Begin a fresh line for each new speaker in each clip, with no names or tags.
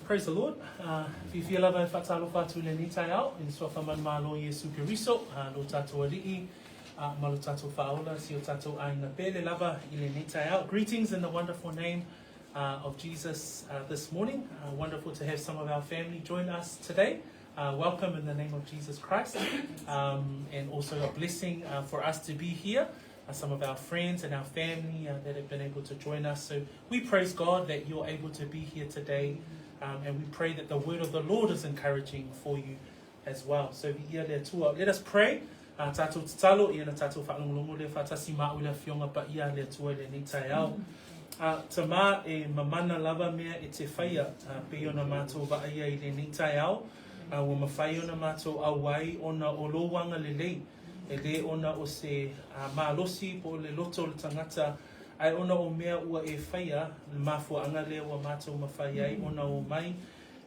Praise the Lord. If you lava whatalo whatu le nitai au, in sofaman malo Yesu Kiriso, lo tato ali'i, malo tato whaola, si o tato aina pele lava I le nitai au. Greetings in the wonderful name of Jesus this morning. Wonderful to have some of our family join us today. Welcome in the name of Jesus Christ. And also a blessing for us to be here. Some of our friends and our family that have been able to join us. So we praise God that you're able to be here today. And we pray that the word of the Lord is encouraging for you as well. So let us pray. Tato tatalo ia na tato whaalongolongo le whatasi ma'u le fionga pa ia le tua le nitai au. Tama e mamana lava mea e te whaia pe ona mātou wa'aia I le nitai au. Wa mawhai ona mātou awai ona o lowanga le lei. E le ona o se malosi po le loto le tangata ai ona o mea ua e whaia le mafuanga lea wa mātou mawhai ai ona o mai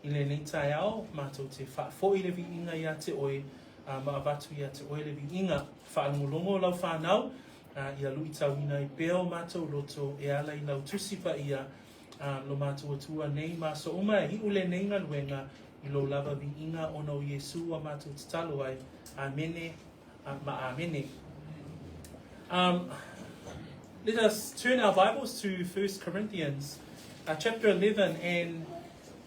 I le nitai au mātou te whaafo I le vi inga ia te oe maavatu ia te oe le vi inga whaangolongo lau whanau ia lui tawina I peo mātou loto e ala I lau tusipa ia lo mātou atua nei maso uma I ule nei ngā luenga I lo lava vi inga ona o Yesu wa mātou te talo ai amene. Let us turn our Bibles to 1 Corinthians chapter 11, and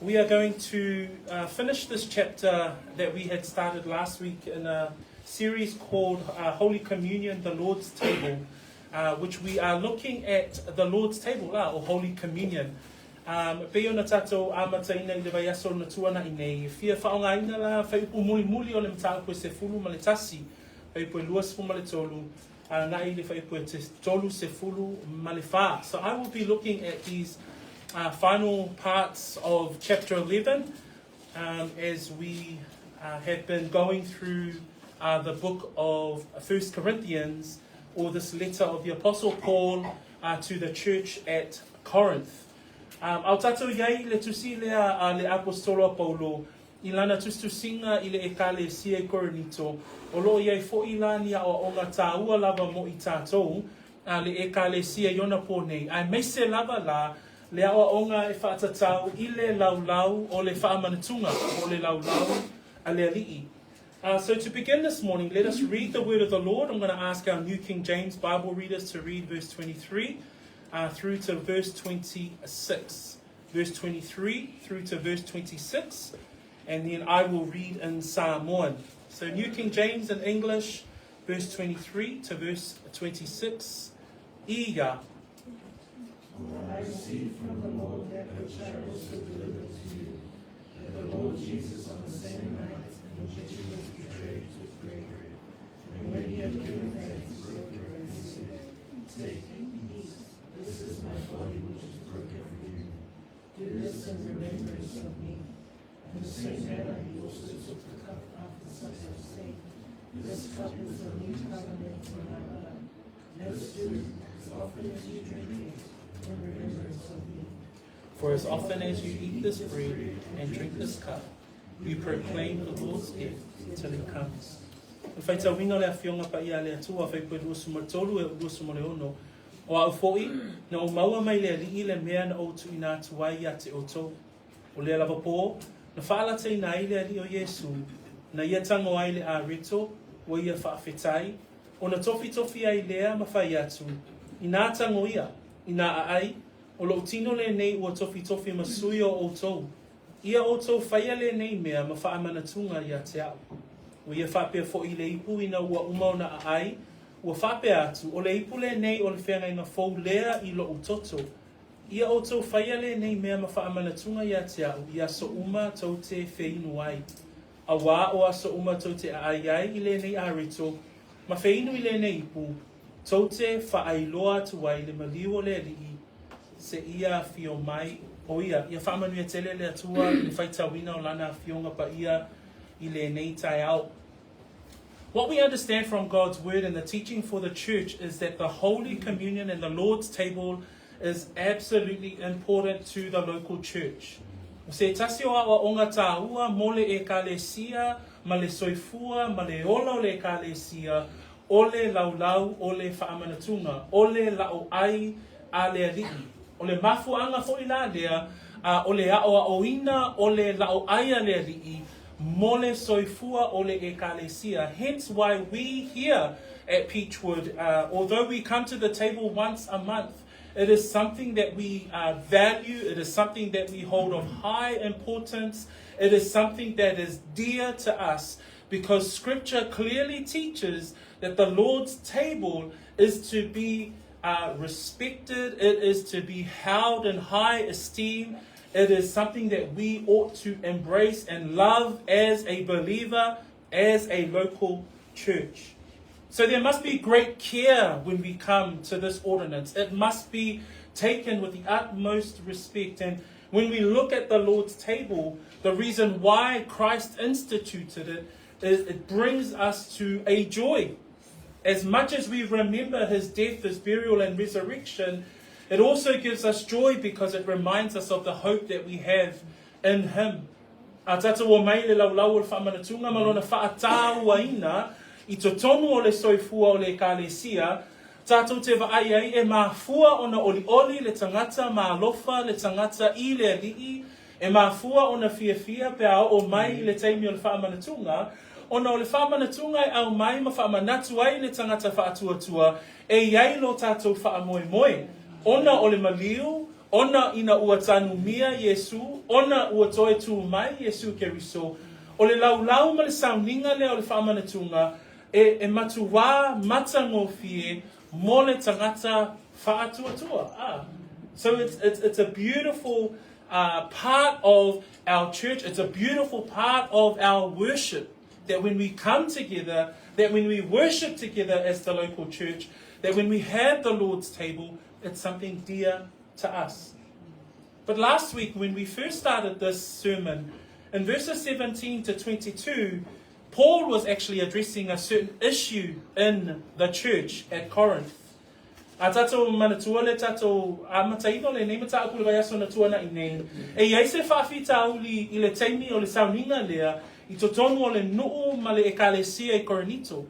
we are going to finish this chapter that we had started last week in a series called Holy Communion, the Lord's Table, which we are looking at the Lord's Table, or Holy Communion. Peo na tato amataina I le vaiaso na tuana I nei fia whaongaina la whaiupu muli o le mtao koe se fulu ma le tasi whaipu e luas fu ma le tolu na I le whaipu e te tolu se fulu ma le wha. So I will be looking at these final parts of chapter 11 as we have been going through the book of 1 Corinthians, or this letter of the Apostle Paul to the church at Corinth. Au tatou iai le tusi lea le apostolo Paulo I lana tustusinga I le ekalesia I Korinito o lo iai fo I lani a o onga tāua lava mo I tātou le ekalesia iona pōnei ai meise lava la le a o onga e whaatatau I le laulau o le faamanatuga o le laulau a le ali'i. So to begin this morning, let us read the word of the Lord. I'm going to ask our New King James Bible readers to read verse 23 through to verse 26. Verse 23 through to verse 26. And then I will read in Samoan. So New King James in English, verse 23 to verse 26. Iga.
I received from the Lord that which I also delivered to you, that the Lord Jesus on the same night in which he was betrayed took bread, and when he had given thanks, broke it and said, "Take, eat, this is my body which is broken for you. Do this in remembrance of me." In the same manner he also took the cup after supper, saying, "This cup is the new covenant in my blood. This do as often as you drink it in remembrance of me.
For as often as you eat this bread and drink this cup, you proclaim the Lord's death till he comes." Whai tawina le awhionga pa ia le atua, whai pui luosu matolu e luosu mo le ono. O au fōi, na o maua mai le ali'i le mea na outu I nā tuai a te oto. O le lava pō, na whaalata I nā I le ali'i o Yesu, na ia tango ai le a rito, o ia whaafetai, o na tofi ai lea ma whai atu, I nā tango ia, I nā ai, o lo tino le nei ua tofi ma sui o outou. Ia outou whaia le nei mea ma faamanatuga ia te au. O ia whapea fo I le ipu ina ua umau na ai, ua whapea atu, o le ipu le nei o le whenga fau lea I lo utoto. Ia outou whaia le nei mea ma faamanatuga ia te au, ia so uma tau te whinu ai. A wā o aso uma tau te ai ai I le nei arito, ma whinu I le nei ipu, tau te whaailoa tu ai le maliu o le ali'i, se ia fio mai, o ia whaamanu e tele le atua, le whaitawina o lana fionga pa ia I le nei tai au. What we understand from God's word and the teaching for the church is that the Holy Communion and the Lord's table is absolutely important to the local church. Se tasi o awa o ngā tāua mo le ekalesia, ma le soifua, ma le ola o le ekalesia, o le laulau, o le whaamanatuga, o le lau ai a le ali'i. O le mafuanga fo I la lea o le ao oina, o le lau aia le ali'i, mo le soifua o le ekalesia. Hence why we here at Peachwood, although we come to the table once a month, it is something that we value, it is something that we hold of high importance, it is something that is dear to us, because Scripture clearly teaches that the Lord's table is to be respected, it is to be held in high esteem, it is something that we ought to embrace and love as a believer, as a local church. So there must be great care when we come to this ordinance. It must be taken with the utmost respect. And when we look at the Lord's table, the reason why Christ instituted it is it brings us to a joy. As much as we remember his death, his burial and resurrection, it also gives us joy because it reminds us of the hope that we have in him. A tata wa mai le laulau o faamanatuga malona faatauaina I to tonu o le soifua o le ekalesia, tātou te vaai ai e mafua ona oli le tangata malofa le tangata I le ali'i, e mafua ona fiafia pe au o mai le taimi o le faamanatuga, ona o le faamanatuga e au mai ma faamanatu ai le tangata faatuatua, e iai lo tātou faamoemoe, ona o le maliu, ona ina ua tanumia Yesu, ona ua toe tu mai Yesu Keriso, o le laulau ma le sauninga le o le faamanatuga, e matuwa matangofie mo le tangata faatuatua. So it's a beautiful part of our church. It's a beautiful part of our worship, that when we come together, that when we worship together as the local church, that when we have the Lord's table, it's something dear to us. But last week, when we first started this sermon, in verses 17 to 22, Paul was actually addressing a certain issue in the church at Corinth. A tatou manatua le tatou amataino le nei mata akulu vai aso na tua na inen. E iai se whaafita uli I le taimi o le sauninga lea, I to tonu o le nuu ma le ekalesia I Korinito.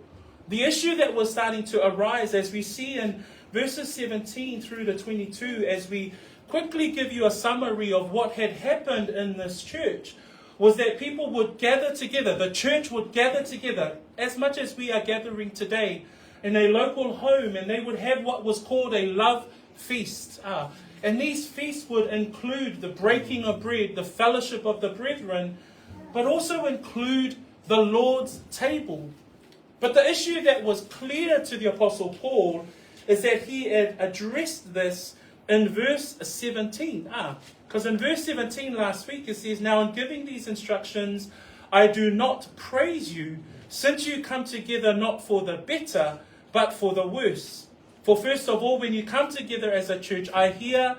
The issue that was starting to arise, as we see in verses 17 through to 22, as we quickly give you a summary of what had happened in this church, was that people would gather together, the church would gather together, as much as we are gathering today, in a local home, and they would have what was called a love feast. And these feasts would include the breaking of bread, the fellowship of the brethren, but also include the Lord's table. But the issue that was clear to the Apostle Paul is that he had addressed this in verse 17. Because in verse 17 last week it says, "Now in giving these instructions, I do not praise you, since you come together not for the better, but for the worse. For first of all, when you come together as a church, I hear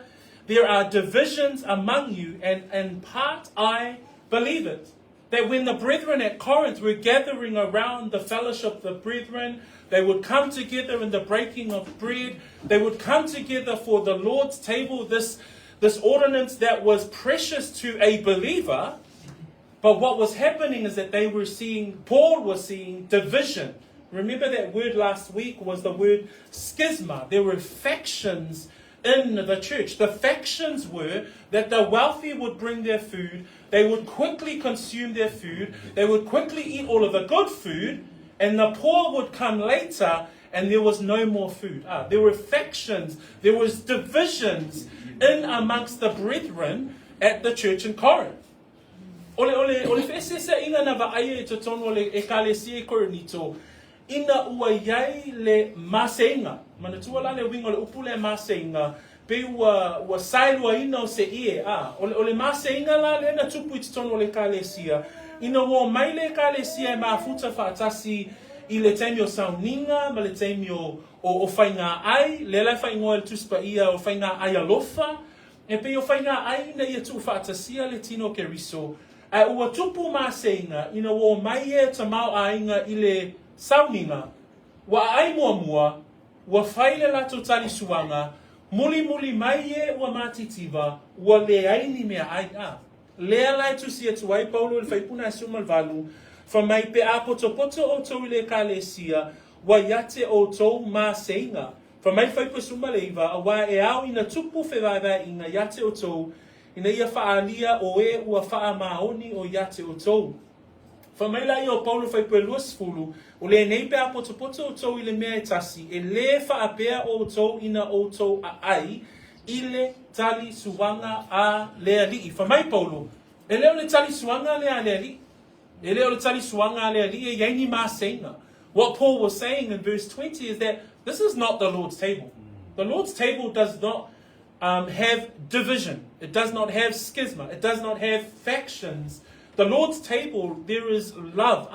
there are divisions among you, and in part I believe it. That when the brethren at Corinth were gathering around the fellowship of the brethren, they would come together in the breaking of bread, they would come together for the Lord's table, this ordinance that was precious to a believer. But what was happening is that Paul was seeing division. Remember that word last week was the word schisma. There were factions in the church. The factions were that the wealthy would bring their food, they would quickly consume their food, they would quickly eat all of the good food, and the poor would come later and there was no more food. There were factions, there was divisions in amongst the brethren at the church in Corinth. Ole fesesa inga na vaaya I totonu ole ekalesia Korinito. Ina ua iai le masenga. Manatua la le wingo le upule masenga. Pe ua sailua ina o se ie. Ole masenga la le na tupu I totonu ole ekalesia. Ina ua mai le ekalesia e maafuta whaatasi I le taimi o sauninga, ma le taimi o whainga ai, le lai whaingoa le tuspa ia o whainga ai alofa, e pe o whainga ai na ia tu whaatasia le tino Keriso. Ua tupu masenga, ina ua mai e tamau ainga I le sauninga, wa ai mua, wa whaile la totali suanga, muli mai e ua matitiwa, wa le aini mea ai Lea lai tu sia tu ai Paulo le whaipuna sumal valu, from mai pe a poto o tau le kalesia, wa yate o tau masenga. From mai whaipa sumaleiva, a wa e au ina tupu whewaiwa inga yate o tau, ina ia whaalia o ua whaamaoni o iate o tau. Whamaila i o Paulo whaipua fulu, o le nei pēr potopoto o tau i le mea tasi, e le whaapea o tau ina o tau a ai, i le tali suanga a lea li. Whamai Paulo, e leo le tali suanga lea li. E leo le tali suanga lea li e yaini maa seinga. What Paul was saying in verse 20 is that this is not the Lord's table. The Lord's table does not have division. It does not have schisma. It does not have factions. The Lord's table, there is love.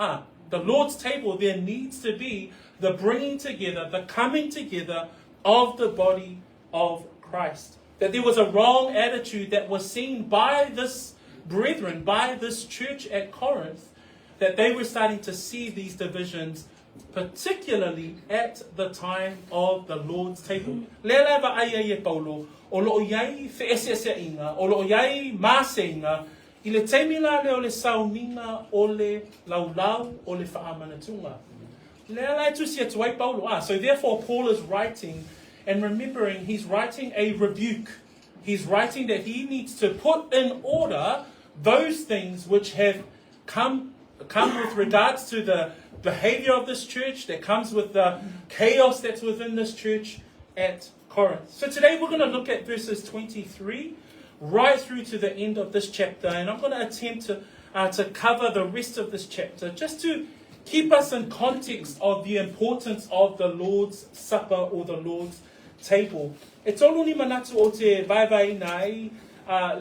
The Lord's table, there needs to be the bringing together, the coming together of the body of Christ. That there was a wrong attitude that was seen by this brethren, by this church at Corinth, that they were starting to see these divisions, particularly at the time of the Lord's table. Lea wa aia e Paulo, o loo iai wheeseaseinga, o loo iai māseinga, I le teimila le o le sauninga o le laulau o le faamanatuga. Lea lai tusi atuai Paulo. So therefore Paul is writing and remembering, he's writing a rebuke. He's writing that he needs to put in order those things which have come with regards to the behavior of this church, that comes with the chaos that's within this church at Corinth. So today we're going to look at verses 23 right through to the end of this chapter, and I'm going to attempt to cover the rest of this chapter just to keep us in context of the importance of the Lord's Supper or the Lord's table. E tolu ni manatu o te vaivai nai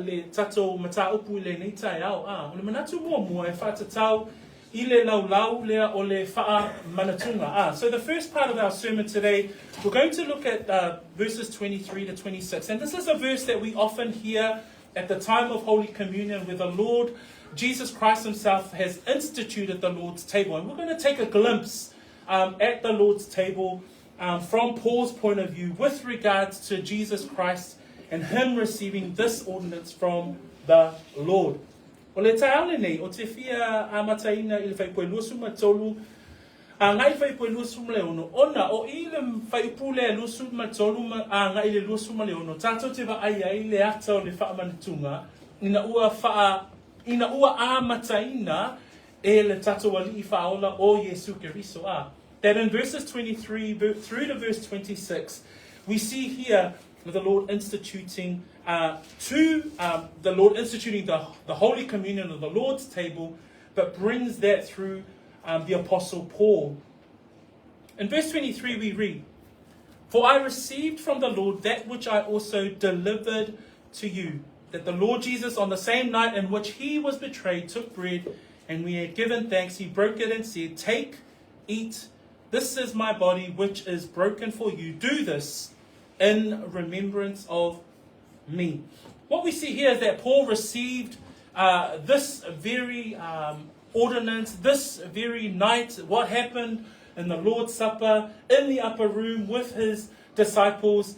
le tato mataupu le nei tai au. O le manatu mua e whatatau I le laulau lea o le faamanatuga. So the first part of our sermon today, we're going to look at verses 23 to 26. And this is a verse that we often hear at the time of Holy Communion, where the Lord Jesus Christ himself has instituted the Lord's table. And we're going to take a glimpse at the Lord's table from Paul's point of view with regards to Jesus Christ and him receiving this ordinance from the Lord. O le taale nei, o te fia amataina I le whaipoe lusuma tolu, a ngai whaipoe lusuma leono, ona o I le whaipule lusuma tolu, a ngai le lusuma leono, tato te wa ai ai le ata o le whaamanatunga, ina ua amataina e le tato wali I whaola o Yesu Keriso a. That in verses 23 through to verse 26, we see here the Lord instituting the Holy Communion of the Lord's table, but brings that through the Apostle Paul. In verse 23 we read, "For I received from the Lord that which I also delivered to you, that the Lord Jesus on the same night in which he was betrayed took bread, and when he had given thanks, he broke it and said, 'Take, eat, this is my body which is broken for you. Do this in remembrance of me.'" What we see here is that Paul received this very ordinance, this very night, what happened in the Lord's Supper, in the upper room with his disciples.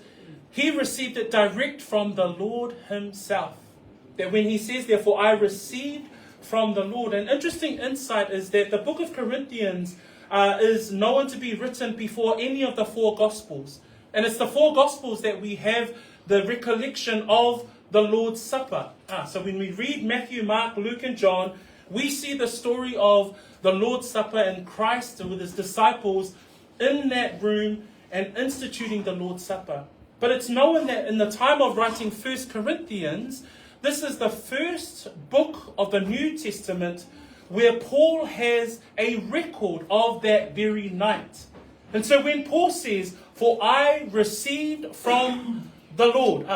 He received it direct from the Lord himself. That when he says, "Therefore I received from the Lord," an interesting insight is that the book of Corinthians is known to be written before any of the four Gospels. And it's the four Gospels that we have the recollection of the Lord's Supper. So when we read Matthew, Mark, Luke, and John, we see the story of the Lord's Supper and Christ with his disciples in that room and instituting the Lord's Supper. But it's known that in the time of writing 1 Corinthians, this is the first book of the New Testament where Paul has a record of that very night. And so when Paul says, "For I received from the Lord,"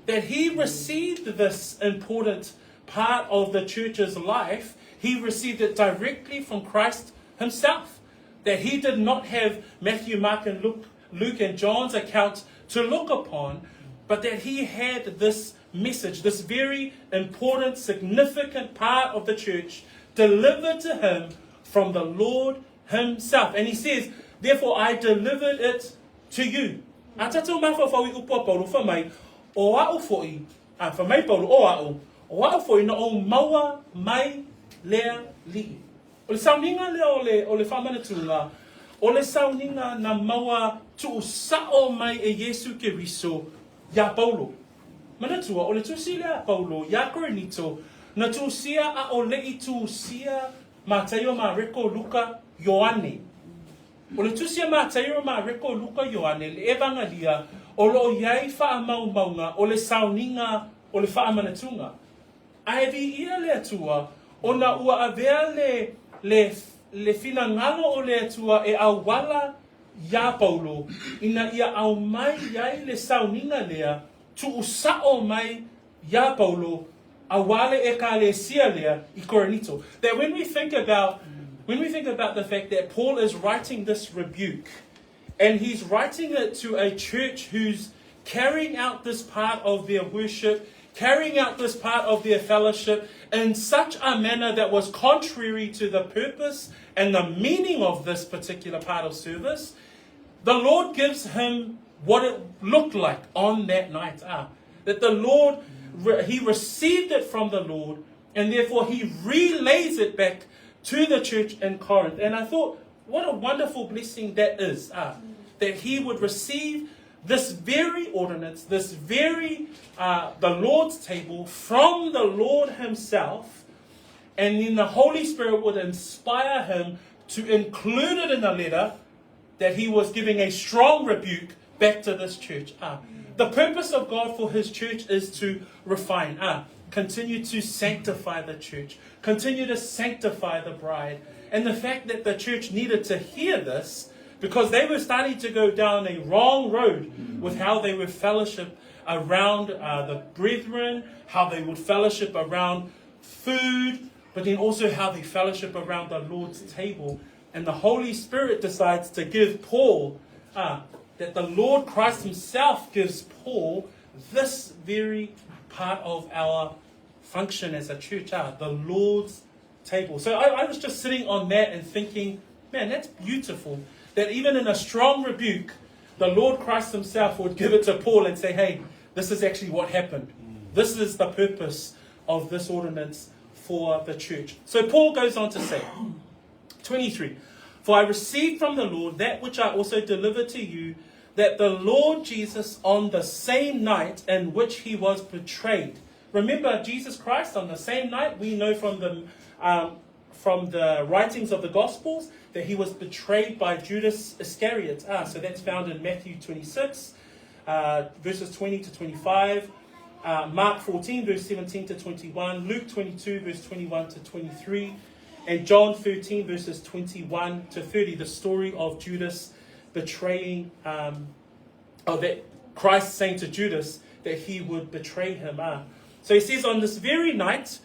that he received this important part of the church's life, he received it directly from Christ himself. That he did not have Matthew, Mark, and Luke and John's account to look upon, but that he had this message, this very important, significant part of the church delivered to him from the Lord himself. And he says, "Therefore I delivered it to you." A tatou mawhawhawi upua Paulo whamai, o au foi, whamai Paulo o au foi na o maua mai lea li. O le sauninga lea o le whamanatuga, o le sauninga na maua tu sao mai e Yesu Keriso, ya Paulo. manatua, o le tusi lea Paulo, ia Korinito, na tusia a o le I tusia Mateo, Mariko, Luka, Ioane. O le tusia Mateo, Mariko, Luka, Ioane, le evangelia, o lo iai faamaunga, o le sauninga, o le faamanatuga. Ai vi ia le atua, o na ua avea le finangalo o le atua e awala ia Paulo, ina ia au mai iai le sauninga lea, tu usao mai ia Paulo, awale e kalesia lea I Korinito. That when we think about the fact that Paul is writing this rebuke, and he's writing it to a church who's carrying out this part of their worship, carrying out this part of their fellowship in such a manner that was contrary to the purpose and the meaning of this particular part of service, the Lord gives him what it looked like on that night. That the Lord, he received it from the Lord, and therefore he relays it back to the church in Corinth. And I thought, what a wonderful blessing that is. That he would receive this very ordinance, this very, the Lord's table from the Lord himself, and then the Holy Spirit would inspire him to include it in a letter that he was giving a strong rebuke back to this church. The purpose of God for his church is to refine, continue to sanctify the church, continue to sanctify the bride. And the fact that the church needed to hear this, because they were starting to go down a wrong road with how they would fellowship around the brethren, how they would fellowship around food, but then also how they fellowship around the Lord's table. And the Holy Spirit decides to give Paul, that the Lord Christ himself gives Paul this very part of our function as a church, the Lord's table. So I was just sitting on that and thinking, man, that's beautiful. That even in a strong rebuke, the Lord Christ himself would give it to Paul and say, hey, this is actually what happened. This is the purpose of this ordinance for the church. So Paul goes on to say, 23, for I received from the Lord that which I also delivered to you, that the Lord Jesus on the same night in which he was betrayed. Remember, Jesus Christ on the same night, we know from the writings of the Gospels that he was betrayed by Judas Iscariot. So that's found in Matthew 26, verses 20 to 25, Mark 14, verse 17 to 21, Luke 22, verse 21 to 23, and John 13, verses 21 to 30, the story of Judas betraying, that Christ saying to Judas that he would betray him. So he says, on this very night,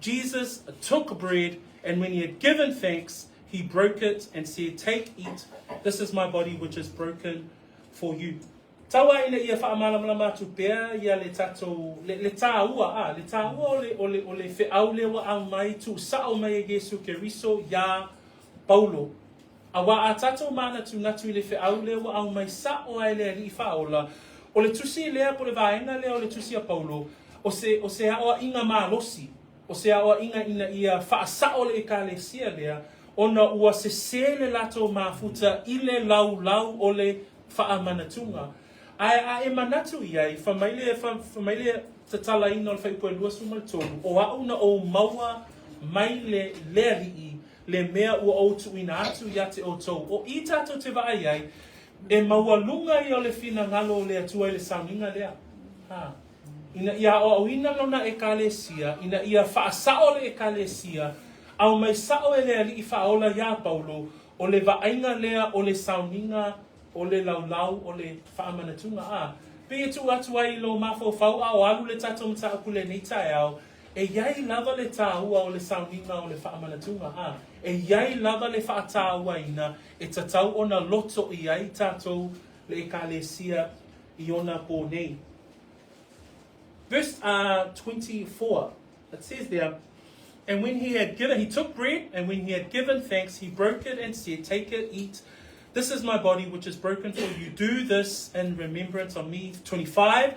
Jesus took bread, and when he had given thanks, he broke it and said, take, eat. This is my body which is broken for you. Tawa ina ia whaamalamala tu pea ia le tatou, le tāua, le tāua o le whiaule wa au mai tu sao mai e Jesu Keriso ia Paulo. Awa a tatou mana tu natu I le whiaule wa au mai sao ai le ali whaola. O le tusi lea po le vaenga lea o le tusi a Paulo. O se aoa inga malosi. O se aoa inga ina ia whaasao le ekalesia lea. Ona ua se le lato mafuta I le laulau o le faamanatuga. Ai e manatu iai, whamaile te tala ina o le whaipoe lua sumaltonu. O au na o maua mai le lea le mea ua o tu ina atu ia te o tau. O I tato te vai ai, e maua lunga I o le fina ngalo le atua I le sauninga lea. Ina ia o au ina lona e kalesia, ina ia whaasao le e kalesia, au mai sao e lea li I whaola ia Paulo, o le vaenga lea o le sauninga, o le laulau, o le faamanatuga. Pe e tu atu ai lo mafofau o alu le tatou mata aku le nei tae au, e iai lava le tāua o le sauninga o le faamanatuga. E iai lava le whaatāua ina, e tatau ona loto I ai tātou le ekalesia I ona po nei. Verse 24, it says there, and when he took bread, and when he had given thanks, he broke it and said, take it, eat. This is my body which is broken for you. Do this in remembrance of me. 25.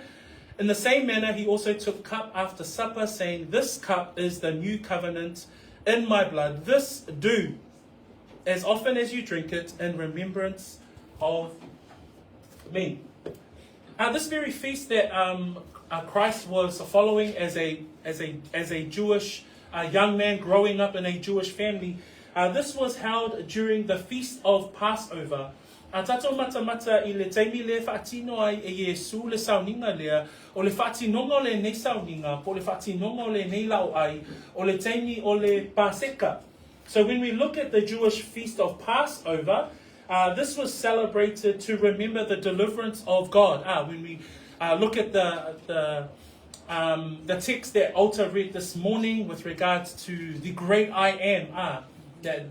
In the same manner, he also took cup after supper, saying, this cup is the new covenant in my blood. This do, as often as you drink it, in remembrance of me. This very feast that Christ was following as a Jewish young man growing up in a Jewish family. This was held during the Feast of Passover. Tato mata I le taimi le whaatino ai e Yesu le sauninga lea, o le whaatinonga le nei sauninga, po le whaatinonga le nei lau ai, o le taimi o le Paseka. So when we look at the Jewish Feast of Passover, this was celebrated to remember the deliverance of God. When we look at the text that Alta read this morning with regards to the great I am,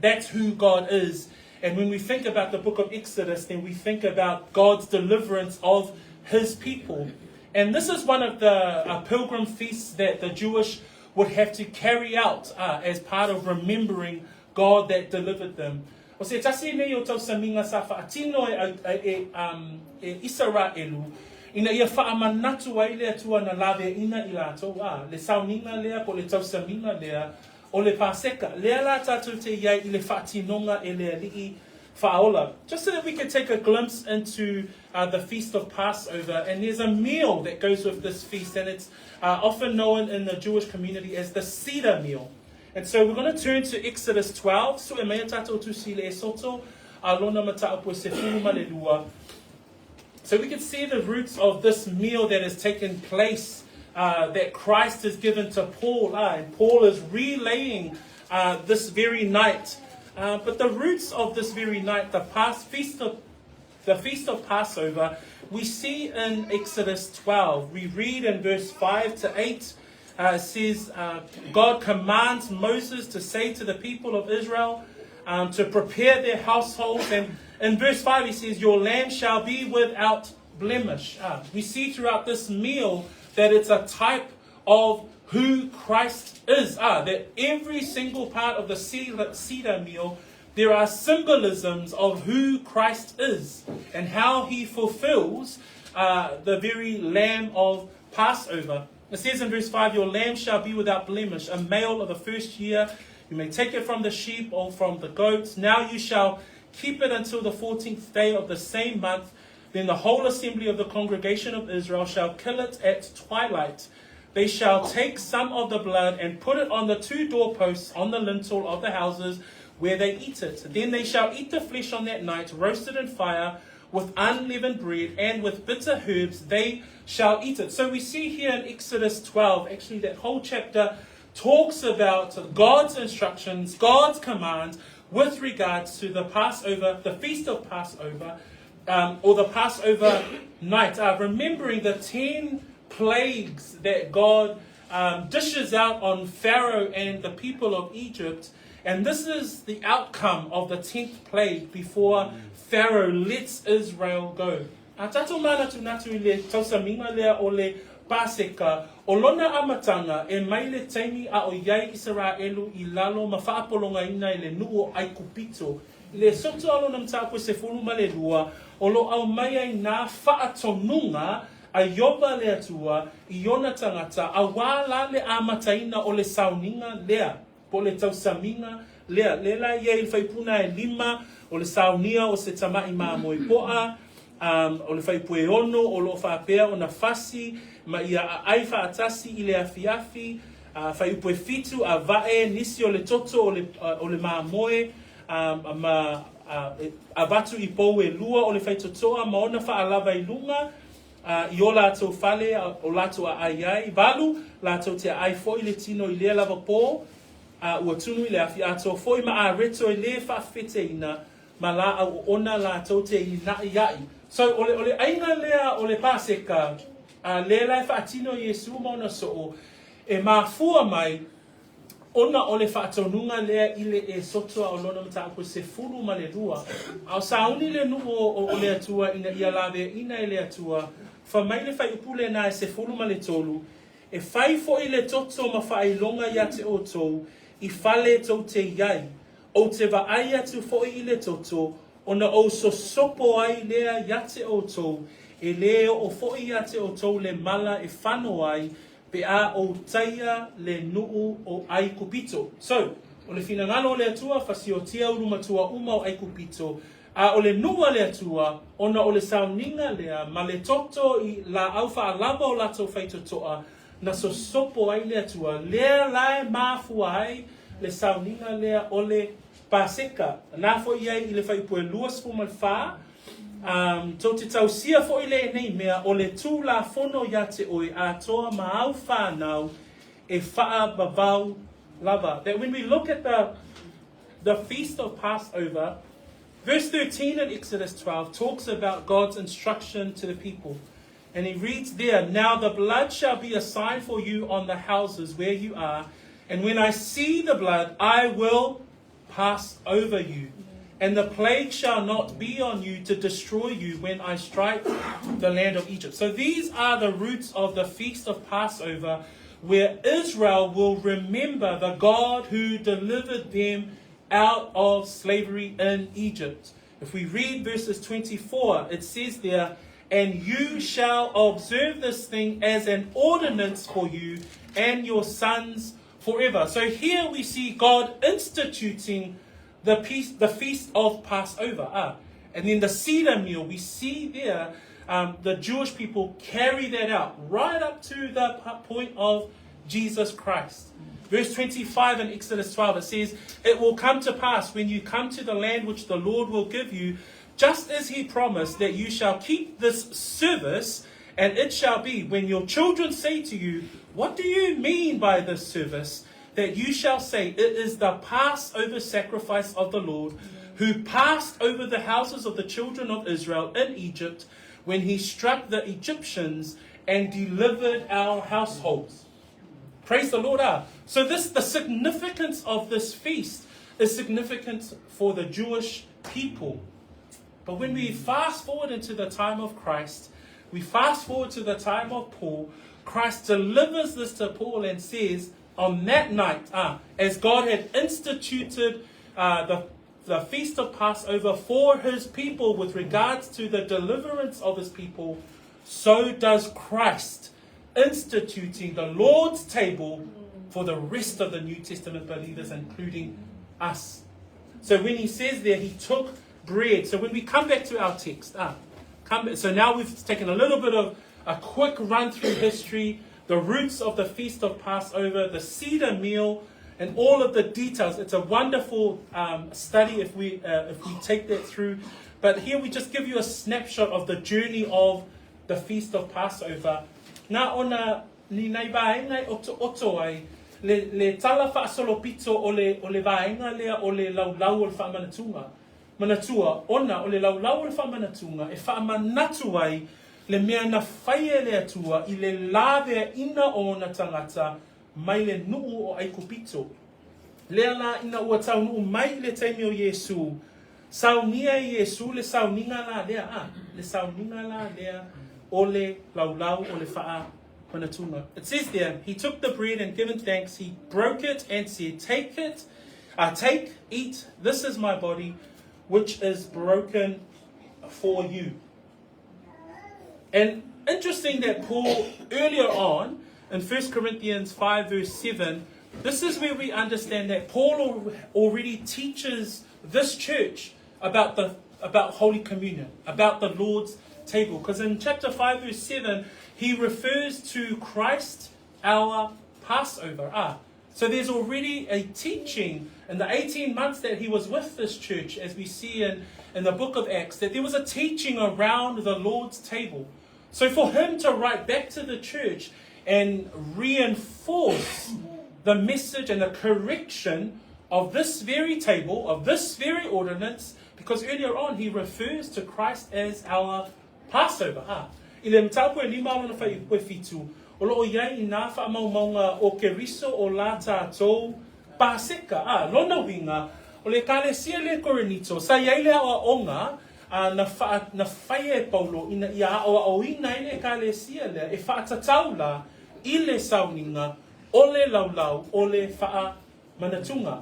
that's who God is. And when we think about the book of Exodus, then we think about God's deliverance of his people. And this is one of the pilgrim feasts that the Jewish would have to carry out as part of remembering God that delivered them. O se tasi nei o tausamiga sa whaatino e Israelu, ina ia faamanatuga I le atua na lawe ina I lātou le sauninga lea po le tausamiga lea, o le Paseka, lea la tātou te iai I le whaatinonga e le ali'i whaola. Just so that we can take a glimpse into the Feast of Passover. And there's a meal that goes with this feast, and it's often known in the Jewish community as the Seder meal. And so we're going to turn to Exodus 12. So e mea tātou tusi le soto, alona mata'apu se furuma le lua. So we can see the roots of this meal that has taken place, that Christ has given to Paul. And Paul is relaying this very night. But the roots of this very night, the Feast of Passover, we see in Exodus 12. We read in verse 5 to 8, it says, God commands Moses to say to the people of Israel to prepare their households. And in verse 5 he says, your lamb shall be without blemish. We see throughout this meal that it's a type of who Christ is. That every single part of the Seder meal, there are symbolisms of who Christ is and how he fulfills the very lamb of Passover. It says in verse 5, your lamb shall be without blemish, a male of the first year. You may take it from the sheep or from the goats. Now you shall keep it until the 14th day of the same month. Then the whole assembly of the congregation of Israel shall kill it at twilight. They shall take some of the blood and put it on the two doorposts on the lintel of the houses where they eat it. Then they shall eat the flesh on that night, roasted in fire, with unleavened bread, and with bitter herbs they shall eat it. So we see here in Exodus 12, actually that whole chapter talks about God's instructions, God's commands with regards to the Passover, the Feast of Passover, or the Passover night, remembering the 10 plagues that God dishes out on Pharaoh and the people of Egypt. And this is the outcome of the 10th plague before Pharaoh lets Israel go. Tato manatu natu le tausamiga lea o le Paseka, o lona amatanga e mai le taimi a o iai Israelu I lalo ma whaapolonga ina I le nuu ai kupito. I le soto alo na mtapu se fuluma le lua, o lo au mai ai nā whaatonunga a yoba le atua I ona tangata a wala le amataina o le sauninga lea. Po le tausamiga lea. Lela ia I whaipuna e 5 o le saunia o se tamai maa moe poa, o le whaipue ono o lo whaapea o na fasi, ma ia a ai whaatasi I le afiafi, whaipue fitu a vae nisi o le toto o le maa moe, a vatu I pou e lua o le whaitotoa, ma ona whaalava I lunga, I o lātou whale o lātou a ai, valu, lātou te ai fo I le tino I lea lava pō, ua tunu I le afi ato foi ma a reto I le whawhete ina ma la au ona lātou te ina iai. So ole ainga lea o le Paseka, le lai whaatino Yesu mauna soo, e mafua mai, ona o le whaatonunga lea I le e sotoa o lona mataku se furu ma le rua. Au sauni le nuo o le atua ina ia lawe ina I le atua, fa mai le whai upule na e se furu ma le tolu, e whai fo I le toto ma whai longa ia te o tou, I fale tau te iai, o te vaai atu fo I le toto, ona o sosopo ai lea ia te o tou, e leo o fo I ia te o tou le mala e whano ai, pe a o taia le nuu o ai kupito. So, o le finangalo le atua, fasi o tia urumatua uma o ai kupito, A o le nua le atua, ona o le sauninga lea, ma le toto I la aufa alava o lato faitotoa, na sosopo ai le atua, lea lai mafua ai, le sauninga lea o le paseka. Nā fo I ai I le faipue luas fu mal wha, tau te tau sia fo I le nei mea, o le tū la fono ia te oi, a toa ma au whanau, e wha bavau lava. That when we look at the feast of Passover, verse 13 in Exodus 12 talks about God's instruction to the people. And he reads there, now the blood shall be a sign for you on the houses where you are. And when I see the blood, I will pass over you. And the plague shall not be on you to destroy you when I strike the land of Egypt. So these are the roots of the feast of Passover, where Israel will remember the God who delivered them out of slavery in Egypt. If we read verses 24, it says there, and you shall observe this thing as an ordinance for you and your sons forever. So here we see God instituting the feast of Passover. And then the cedar meal, we see there the Jewish people carry that out right up to the point of Jesus Christ. Verse 25 in Exodus 12, it says, it will come to pass when you come to the land which the Lord will give you, just as he promised, that you shall keep this service, and it shall be when your children say to you, what do you mean by this service? That you shall say, it is the Passover sacrifice of the Lord, who passed over the houses of the children of Israel in Egypt, when he struck the Egyptians and delivered our households. Praise the Lord. So the significance of this feast is significant for the Jewish people. But when we fast forward into the time of Christ, we fast forward to the time of Paul, Christ delivers this to Paul and says, on that night, as God had instituted the feast of Passover for his people with regards to the deliverance of his people, so does Christ instituting the Lord's table for the rest of the New Testament believers, including us. So when he says there, he took bread. So when we come back to our text, so now we've taken a little bit of a quick run through history, the roots of the Feast of Passover, the cedar meal, and all of the details. It's a wonderful study if we take that through. But here we just give you a snapshot of the journey of the Feast of Passover. Nā ona ni nei vaenga oto ai le tala whaasolopito o le vaenga lea o le laulau o le faamanatuga. Manatua, ona o le laulau o le faamanatuga e faamanatu ai le mea na whaia le atua I le lawe ina o na tangata mai le nuu o aikupito. Lea la ina ua tau nuu mai le teimi o Yesu. Saunia Yesu le sauninga la lea le sauninga la lea o le laulau o le faamanatuga. It says there, he took the bread and given thanks, he broke it and said, take, eat, this is my body, which is broken for you. And interesting that Paul, earlier on, in 1 Corinthians 5 verse 7, this is where we understand that Paul already teaches this church about Holy Communion, about the Lord's table. Because in chapter 5 verse 7, he refers to Christ, our Passover. So there's already a teaching in the 18 months that he was with this church, as we see in the book of Acts, that there was a teaching around the Lord's table. So for him to write back to the church and reinforce the message and the correction of this very table, of this very ordinance, because earlier on he refers to Christ as our Passover. Ile mtapu e lima ona fai ue fitu. O loo iai I nā whaamaunga o keriso o la tātou paseka. Lona winga o le kalesia le Korinito. Sa iai le awa onga na whai e paulo ina ia o ina I le kalesia le e whaatatau la I le sauninga o le laulau o le faamanatuga.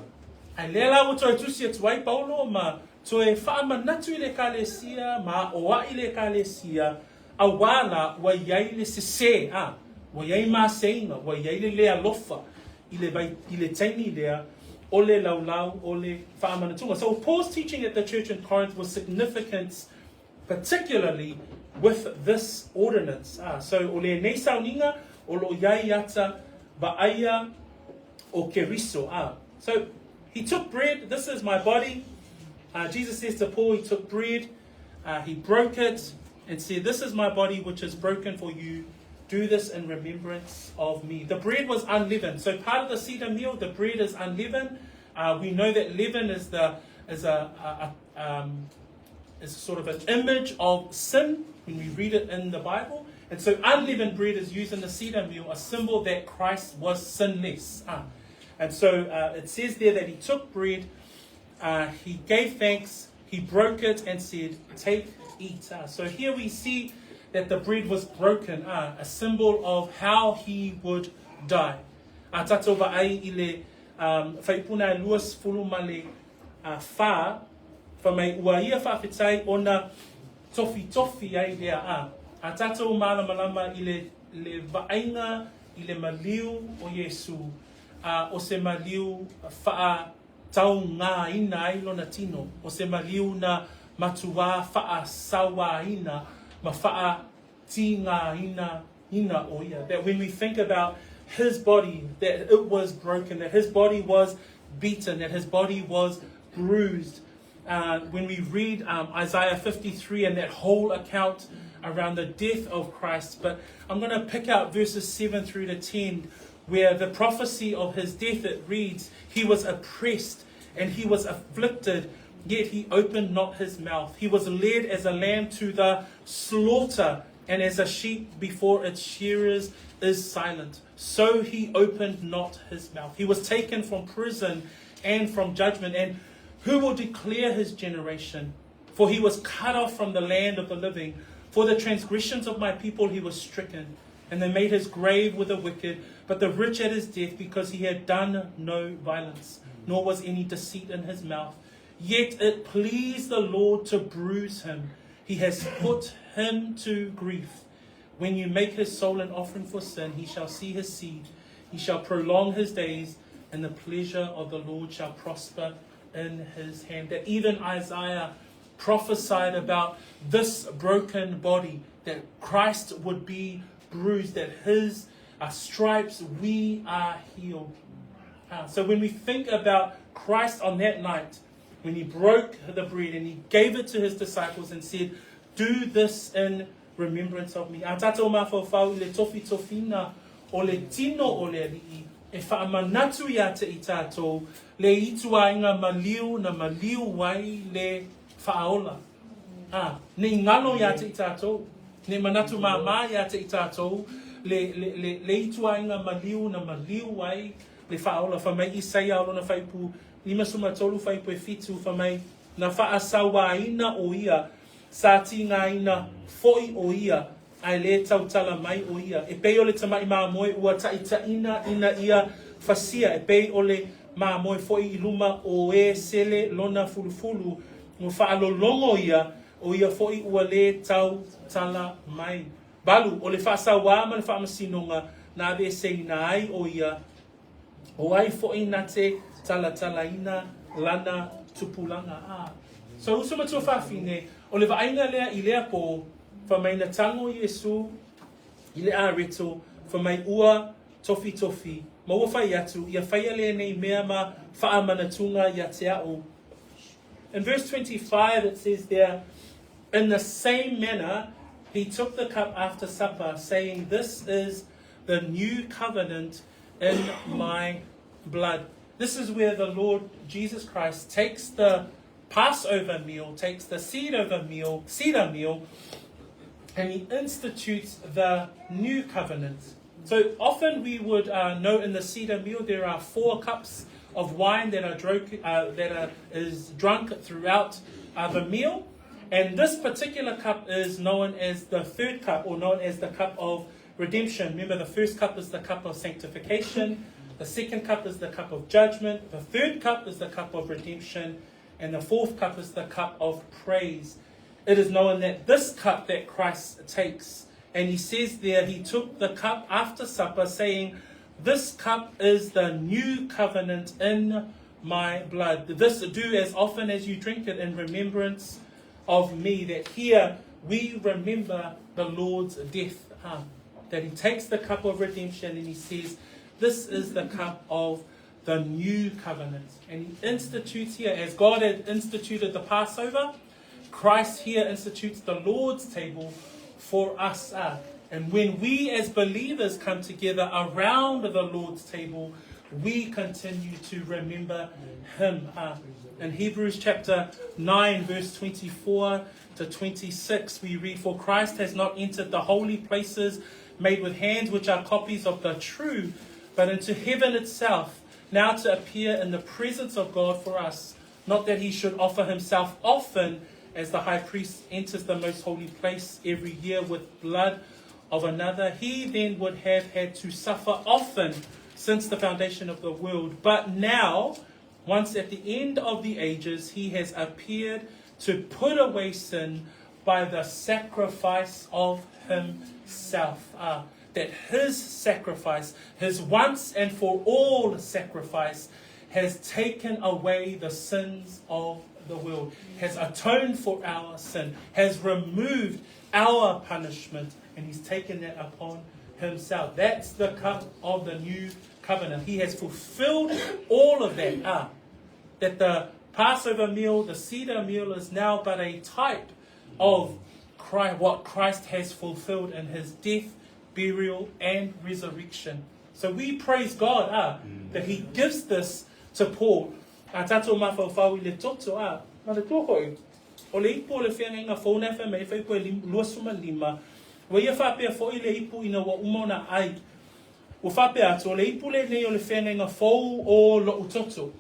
Ai le lau toi tusia tuai paulo ma toe faamanatu I le kalesia ma oa I le kalesia a wala wa iai le sese wa iai maseinga wa iai le alofa I le taimi lea ole laulau, ole faamanatuga. So Paul's teaching at the church in Corinth was significant, particularly with this ordinance. So ole nei sauninga, o lo iai ata ba'aia o keriso. So he took bread. This is my body. Jesus says to Paul, he took bread, he broke it, and said, this is my body which is broken for you. Do this in remembrance of me. The bread was unleavened. So part of the Seder meal, the bread is unleavened. We know that leaven is sort of an image of sin when we read it in the Bible. And so unleavened bread is used in the Seder meal, a symbol that Christ was sinless. And so it says there that he took bread, he gave thanks, he broke it and said, take, eat. So here we see that the bread was broken, a symbol of how he would die. Tatou va'ai ile whaipuna e luas fulu male wha mai ua ia whawhetai ona tofi ai lea tatou malama ile va'ainga ile maliu o Yesu, o se maliu wha tau ngā ina ai lona tino, o se maliu na matua wha sawa ina, ma wha ti ngā ina o ia. That when we think about his body, that it was broken, that his body was beaten, that his body was bruised. When we read Isaiah 53 and that whole account around the death of Christ, but I'm going to pick out verses 7 through to 10, where the prophecy of his death, it reads, he was oppressed and he was afflicted, yet he opened not his mouth. He was led as a lamb to the slaughter, and as a sheep before its shearers is silent, so he opened not his mouth. He was taken from prison and from judgment, and who will declare his generation? For he was cut off from the land of the living. For the transgressions of my people he was stricken, and they made his grave with the wicked, but the rich at his death, because he had done no violence, nor was any deceit in his mouth. Yet it pleased the Lord to bruise him. He has put him to grief. When you make his soul an offering for sin, he shall see his seed. He shall prolong his days, and the pleasure of the Lord shall prosper in his hand. That even Isaiah prophesied about this broken body, that Christ would be bruised, that his stripes we are healed. So when we think about Christ on that night, when he broke the bread and he gave it to his disciples and said, do this in remembrance of me. Tatou mawhawhau le tofina o le tino o le ali'i, e faamanatuga te I tatou, le ituainga maliu na maliu wai le faaola. Ne ingalo ia te I tatou, ne manatu mama ia te I tatou, le ituainga maliu na maliu wai le faaola. Whamai Isaia o na whaipu, lima suma tolu whaipu e fitu whamai, na whaasawa ina o ia, sa ti ngā ina foi o ia, ai le tautala mai o ia. E pei o le tamai maa moe ua taita ina ia fasia, e pei o le maa moe foi I luma o e sele lona fulufulu, o whaalolongo ia, o ia foi ua le tautala mai. Balu, o le whaasawa ma le whaamasinonga, na ve se ina ai o ia, o ai foi na te tala ina lana tupulanga. So usuma tua whawhine, o le vaainga lea I lea po, whamai na tango Yesu, I le a reto, whamai ua tofi, ma ua whai atu, ia whaia lea nei mea ma faamanatuga ia te au. In verse 25 it says there, in the same manner, he took the cup after supper, saying, this is the new covenant in my blood. This is where the Lord Jesus Christ takes the Passover meal, takes the Seder meal, and he institutes the new covenant. So often we would know in the Seder meal there are 4 cups of wine that is drunk throughout the meal, and this particular cup is known as the third cup, or known as the cup of redemption. Remember, the first cup is the cup of sanctification, the second cup is the cup of judgment, the third cup is the cup of redemption, and the fourth cup is the cup of praise. It is known that this cup that Christ takes, and he says there, he took the cup after supper, saying, this cup is the new covenant in my blood. This do as often as you drink it in remembrance of me. That here we remember the Lord's death. That he takes the cup of redemption and he says, this is the cup of the new covenant. And he institutes here, as God had instituted the Passover, Christ here institutes the Lord's table for us. And when we as believers come together around the Lord's table, we continue to remember him. In Hebrews chapter 9, verse 24 to 26, we read, for Christ has not entered the holy places made with hands, which are copies of the true, but into heaven itself, now to appear in the presence of God for us. Not that he should offer himself often, as the high priest enters the most holy place every year with blood of another. He then would have had to suffer often since the foundation of the world. But now, once at the end of the ages, he has appeared to put away sin by the sacrifice of himself. That his sacrifice, his once and for all sacrifice, has taken away the sins of the world, has atoned for our sin, has removed our punishment, and he's taken that upon himself. That's the cup of the new covenant. He has fulfilled all of that. That the Passover meal, the Seder meal, is now but a type of what Christ has fulfilled in his death, burial, and resurrection. So we praise God that he gives this to Paul. Tato mawhawhau I le toto ma le tōhoi. O le ipo le whianga inga whauna wha mei whaipo e luasuma lima. Wa ia whapea fo I le ipo ina wa umona ai. Wa whapea atu o le ipo le nei o le whianga inga whau o lo utoto.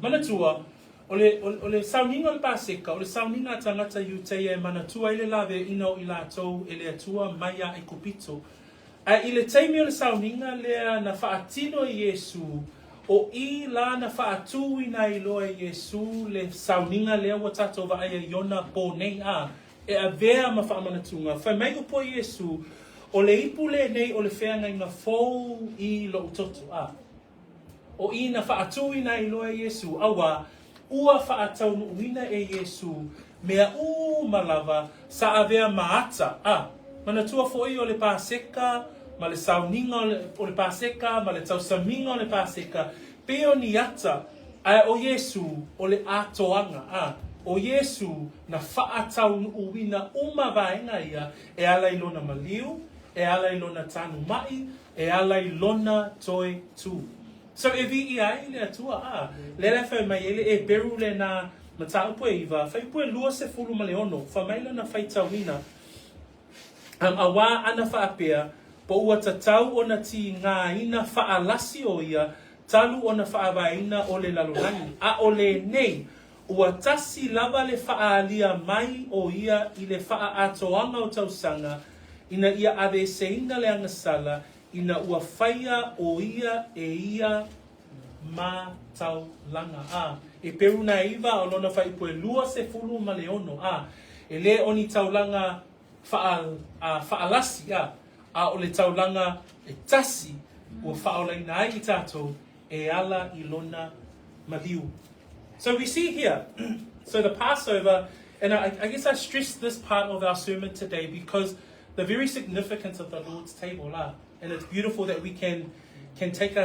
Manatua, o le sauninga o le paseka, o le sauninga tangata iuteia e manatua I le lawe ina o I lātou e le atua maia e kupito. I le teimi o le sauninga lea na whaatino I Yesu, o I la na whaatui na I loa I Yesu, le sauninga lea wa tato wa aia iona po nei e a vea ma faamanatuga. Whai mai upo I Yesu, o le ipu le nei o le whianga inga fou I lo utoto O I na whaatui na I loa I Yesu, awa, ua whaatau uina e Yesu, mea malawa sa avea maata. Manatua foi o le paseka, ma le sauninga o le paseka, ma le tausamiga o le paseka, pe o ni ata, o Yesu o le atoanga. O Yesu na whaatau uina vaenga ia, e ala I lona maliu, e ala I lona tanu mai, e ala I lona toi tu. So e vi I le atua le whai mai ele e beru le na matau pue iwa, whai pue lua se fulu ma le ono, whamaila na whai tauina. A wā ana whaapea, po ua tatau o na ti ngā ina whaalasi o ia, talu o na whaawaina o le lalolani. A o le nei, ua tasi lava le whaalia mai o ia I le whaatoanga o tausanga, ina ia ave seina le angasala, ina ua whaia o ia e ia ma tau langa. E peru na iwa o lona whaipue lua se fulu ma le ono. E le oni tau langa whaalasi o le tau langa e tasi ua whaolaina ai I tātou e ala I lona maliu. So we see here, so the Passover, and I guess I stress this part of our sermon today because the very significance of the Lord's table, and it's beautiful that we can take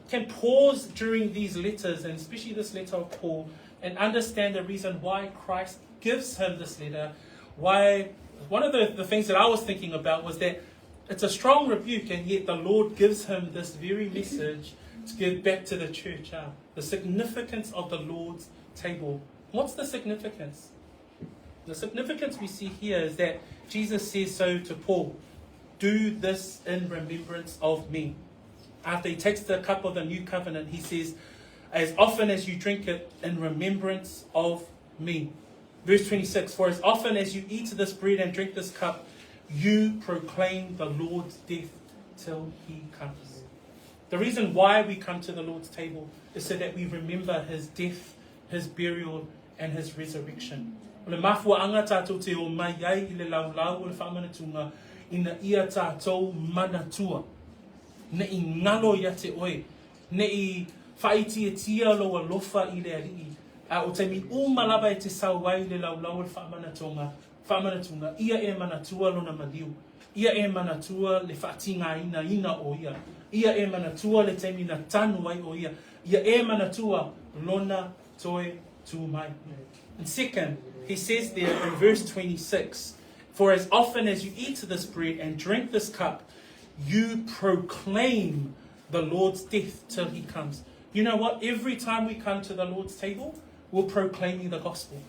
can pause during these letters, and especially this letter of Paul, and understand the reason why Christ gives him this letter. Why one of the things that I was thinking about was that it's a strong rebuke, and yet the Lord gives him this very message to give back to the church. The significance of the Lord's table. What's the significance? The significance we see here is that Jesus says so to Paul. Do this in remembrance of me. After he takes the cup of the new covenant, he says, as often as you drink it, in remembrance of me. Verse 26, for as often as you eat this bread and drink this cup, you proclaim the Lord's death till he comes. The reason why we come to the Lord's table is so that we remember his death, his burial, and his resurrection. O le mafua anga tātou te o mai ai I le laulau o le faamanatuga ina ia tātou manatua. Ne I ngalo ia te oe. Ne I whaiti e tia lo alofa I le alii. O te mi umalaba e te sauai le laulau le whaamanatunga. Ia e manatua lona maliu. Ia e manatua le whaatinga ina o ia. Ia e manatua le te mina tanu ai o ia. Ia e manatua lona toi tu mai. And second, he says there in verse 26, for as often as you eat this bread and drink this cup, you proclaim the Lord's death till he comes. You know what? Every time we come to the Lord's table, we're proclaiming the gospel.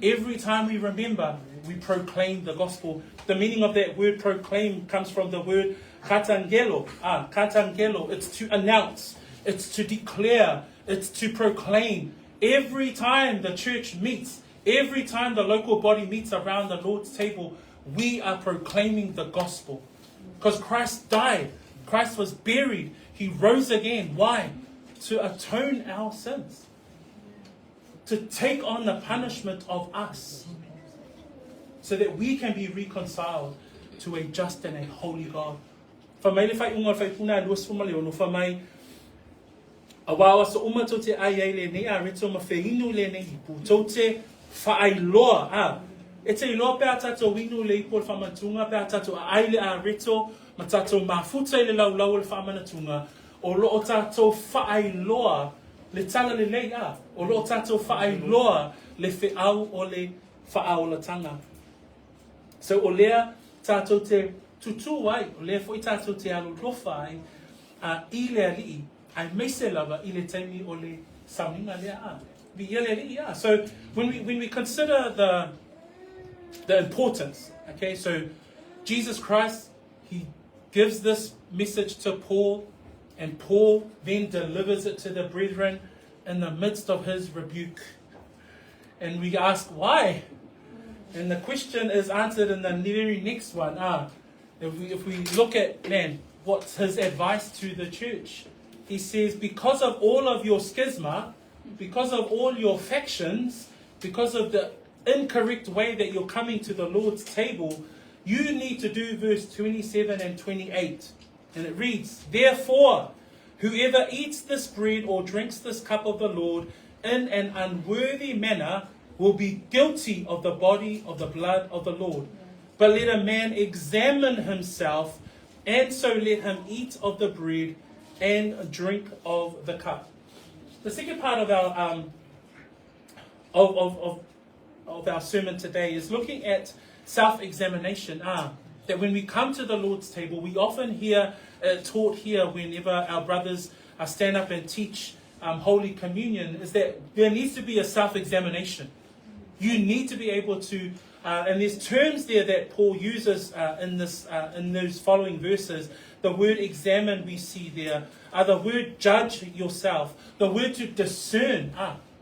Every time we remember, we proclaim the gospel. The meaning of that word proclaim comes from the word katangelo. Katangelo. It's to announce. It's to declare. It's to proclaim. Every time the church meets, every time the local body meets around the Lord's table, we are proclaiming the gospel. Because Christ died. Christ was buried. He rose again. Why? To atone our sins. To take on the punishment of us. So that we can be reconciled to a just and a holy God. Whamai le whai unga whai puna luas fuma leo no whamai awawa so uma to te ai le nei a reto ma whainu le nei hipu. To te whaailoa. E te iloa pēr tato winu le ipo le whamatunga pēr tato a ai le a reto ma tato mafuta le laulau le whamanatunga. O lo tato whaailoa le tala le lei a. O lo tato whaailoa le whiau o le whaaulatanga. So o lea tato te tutu ai, o lea fwoi tato te alo lofa ai, I lea lii, ai meise lava I le taimi o le sauninga lea a. Vi ia lea lii a. So when we consider the importance, okay, so Jesus Christ, he gives this message to Paul, and Paul then delivers it to the brethren in the midst of his rebuke. And we ask why? And the question is answered in the very next one. If we look at, what's his advice to the church? He says, because of all of your schisma, because of all your factions, because of the incorrect way that you're coming to the Lord's table, you need to do verse 27 and 28. And it reads, therefore, whoever eats this bread or drinks this cup of the Lord in an unworthy manner will be guilty of the body of the blood of the Lord. But let a man examine himself, and so let him eat of the bread and drink of the cup. The second part of our of our sermon today is looking at self-examination. That when we come to the Lord's table, we often hear taught here whenever our brothers stand up and teach Holy Communion, is that there needs to be a self-examination. You need to be able to, and there's terms there that Paul uses in those following verses. The word examine we see there, the word judge yourself, the word to discern.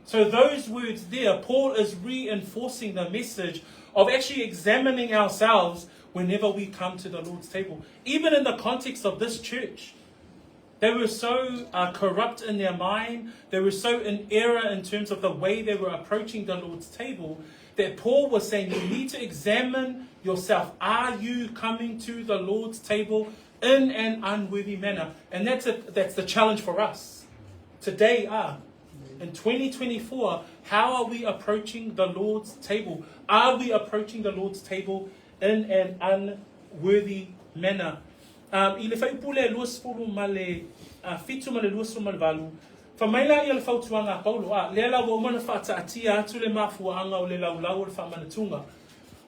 So those words there, Paul is reinforcing the message of actually examining ourselves whenever we come to the Lord's table. Even in the context of this church, they were so corrupt in their mind, they were so in error in terms of the way they were approaching the Lord's table, that Paul was saying you need to examine yourself. Are you coming to the Lord's table in an unworthy manner? And that's the challenge for us. Today, in 2024, how are we approaching the Lord's table? Are we approaching the Lord's table in an unworthy manner? I le fai pule luas fulu male fitu male luas male valu. Fa mai la ia le fau tuanga Paulo le la wo mana fa atia atu le mafua anga o le laulau le faamanatuga.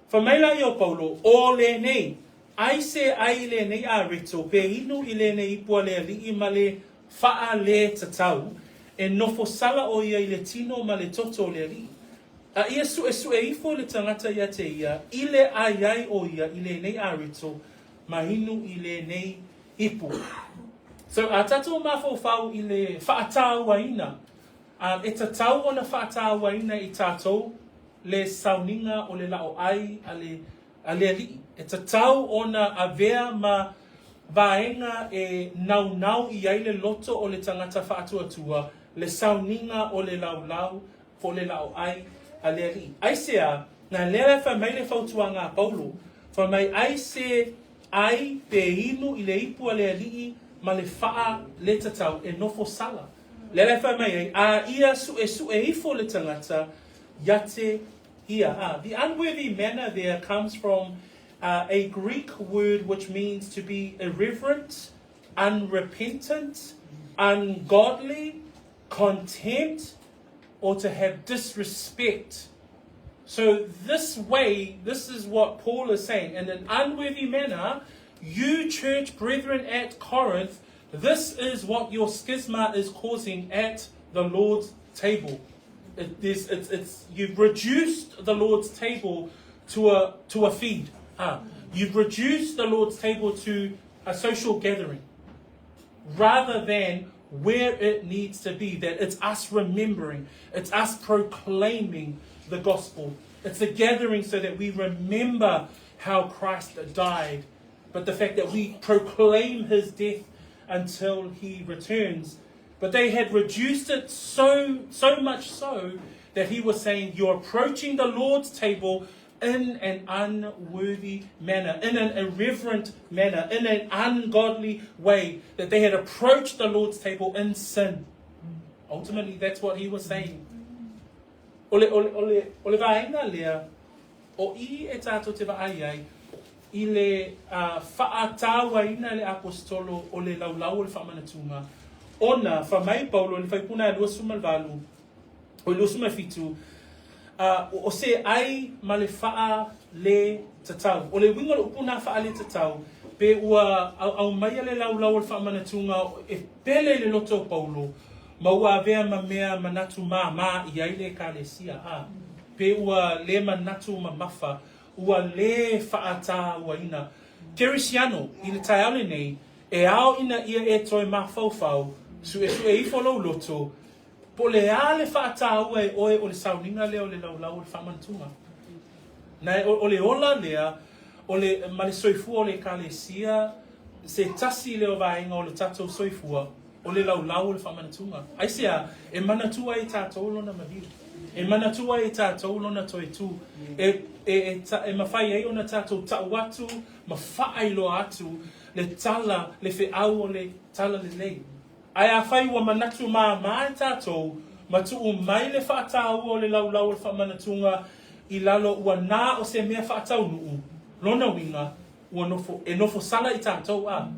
Fa mai la ia Paulo o le nei ai se ai le nei a rito pe inu I le nei ipua le ali male faa le tatau e nofo sala o ia I le tino male toto le ali. Ia su e ifo le tangata ia te ia ile ai o ia I le nei a rito mahinu I le nei ipu. So tatou mafo fau I le whaatau waina. E tatau ona whaatau waina I tatou le sauninga o le lao ai ale ali. E tatau ona avea ma vaenga e nau I ai le loto o le tangata whaatuatua le sauninga o le laulau fo le lao ai ale ali. Ai sea na lea fa mai le fautuanga Paulo. Fa mai ai se ai pe inu I le ipu ale alii ma le faa le tatau e nofo sala. Lele whai mai a ia su e ifo le tangata, yate ia. The unworthy manner there comes from a Greek word which means to be irreverent, unrepentant, ungodly, contempt, or to have disrespect. So this is what Paul is saying. In an unworthy manner, you church brethren at Corinth, this is what your schisma is causing at the Lord's table. You've reduced the Lord's table to a feed. You've reduced the Lord's table to a social gathering, rather than where it needs to be. That it's us remembering, it's us proclaiming the gospel. It's a gathering so that we remember how Christ died, but the fact that we proclaim his death until he returns. But they had reduced it so much so that he was saying, you're approaching the Lord's table in an unworthy manner, in an irreverent manner, in an ungodly way, that they had approached the Lord's table in sin. Ultimately, that's what he was saying. Ole vaenga lea, o I e tato te vaai I le whaatawa ina le apostolo o le laulau le faamanatuga. Ona, whamai Paulo le whaipuna e lua suma valu, o lua suma fitu, o se ai ma le wha le tatau. O le winga le upuna wha le tatau, pe ua au mai le laulau le faamanatuga e pele le loto Paulo, ma ua avea ma mea manatu ma I ai le kalesia pe ua le manatu ma mafa, ua le whaata ua ina. Teresiano, I le taiale nei, e ao ina ia e toi mawhauwhau, su e ifolo loto, po le a le whaata ua e oe o le sauninga leo le laulau le whamantunga. Nai o le ola lea, o le male soifua o le kalesia, se tasi leo vaenga o le tatou soifua, o le laulau le whamantunga. Aisea, e manatua I tatou lona mahiu. E manatua I tatou lona toi tu. E mawhai ei ona tatou tau atu, ma whaailo atu, le tala, le whiau o le tala le lei. Ai a whai ua manatu mai tatou, ma tuu mai le whaatau o le laulau le whamanatunga, I lalo ua nā o se mea whaatau nuu. Lona winga, ua nofo sala I tatou a.